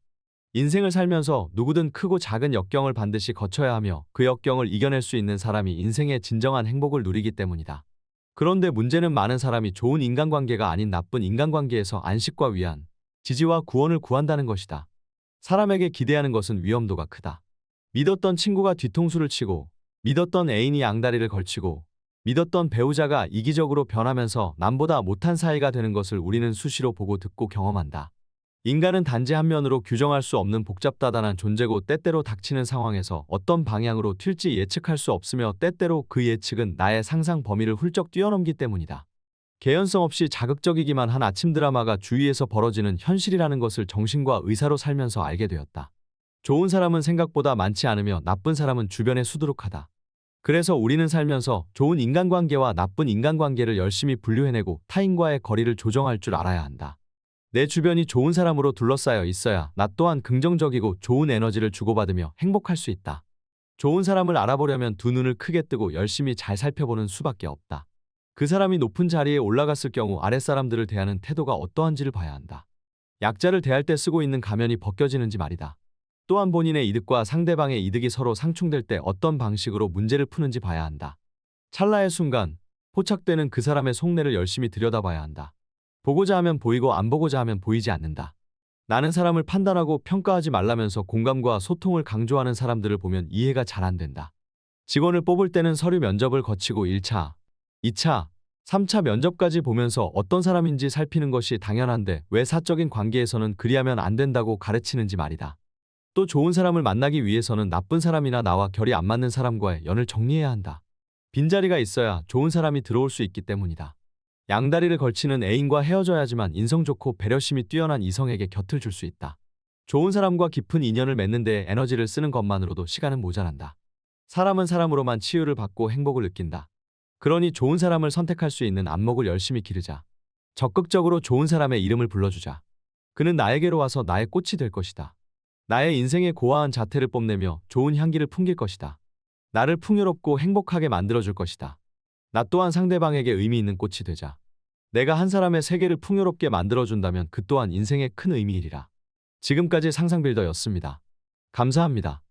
인생을 살면서 누구든 크고 작은 역경을 반드시 거쳐야 하며 그 역경을 이겨낼 수 있는 사람이 인생의 진정한 행복을 누리기 때문이다. 그런데 문제는 많은 사람이 좋은 인간관계가 아닌 나쁜 인간관계에서 안식과 위안, 지지와 구원을 구한다는 것이다. 사람에게 기대하는 것은 위험도가 크다. 믿었던 친구가 뒤통수를 치고, 믿었던 애인이 양다리를 걸치고, 믿었던 배우자가 이기적으로 변하면서 남보다 못한 사이가 되는 것을 우리는 수시로 보고 듣고 경험한다. 인간은 단지 한 면으로 규정할 수 없는 복잡다단한 존재고 때때로 닥치는 상황에서 어떤 방향으로 튈지 예측할 수 없으며 때때로 그 예측은 나의 상상 범위를 훌쩍 뛰어넘기 때문이다. 개연성 없이 자극적이기만 한 아침 드라마가 주위에서 벌어지는 현실이라는 것을 정신과 의사로 살면서 알게 되었다. 좋은 사람은 생각보다 많지 않으며 나쁜 사람은 주변에 수두룩하다. 그래서 우리는 살면서 좋은 인간관계와 나쁜 인간관계를 열심히 분류해내고 타인과의 거리를 조정할 줄 알아야 한다. 내 주변이 좋은 사람으로 둘러싸여 있어야 나 또한 긍정적이고 좋은 에너지를 주고받으며 행복할 수 있다. 좋은 사람을 알아보려면 두 눈을 크게 뜨고 열심히 잘 살펴보는 수밖에 없다. 그 사람이 높은 자리에 올라갔을 경우 아랫사람들을 대하는 태도가 어떠한지를 봐야 한다. 약자를 대할 때 쓰고 있는 가면이 벗겨지는지 말이다. 또한 본인의 이득과 상대방의 이득이 서로 상충될 때 어떤 방식으로 문제를 푸는지 봐야 한다. 찰나의 순간, 포착되는 그 사람의 속내를 열심히 들여다봐야 한다. 보고자 하면 보이고 안 보고자 하면 보이지 않는다. 나는 사람을 판단하고 평가하지 말라면서 공감과 소통을 강조하는 사람들을 보면 이해가 잘 안 된다. 직원을 뽑을 때는 서류 면접을 거치고 1차, 2차, 3차 면접까지 보면서 어떤 사람인지 살피는 것이 당연한데 왜 사적인 관계에서는 그리하면 안 된다고 가르치는지 말이다. 또 좋은 사람을 만나기 위해서는 나쁜 사람이나 나와 결이 안 맞는 사람과의 연을 정리해야 한다. 빈자리가 있어야 좋은 사람이 들어올 수 있기 때문이다. 양다리를 걸치는 애인과 헤어져야지만 인성 좋고 배려심이 뛰어난 이성에게 곁을 줄 수 있다. 좋은 사람과 깊은 인연을 맺는 데 에너지를 쓰는 것만으로도 시간은 모자란다. 사람은 사람으로만 치유를 받고 행복을 느낀다. 그러니 좋은 사람을 선택할 수 있는 안목을 열심히 기르자. 적극적으로 좋은 사람의 이름을 불러주자. 그는 나에게로 와서 나의 꽃이 될 것이다. 나의 인생의 고와한 자태를 뽐내며 좋은 향기를 풍길 것이다. 나를 풍요롭고 행복하게 만들어줄 것이다. 나 또한 상대방에게 의미 있는 꽃이 되자. 내가 한 사람의 세계를 풍요롭게 만들어준다면 그 또한 인생의 큰 의미이리라. 지금까지 상상빌더였습니다. 감사합니다.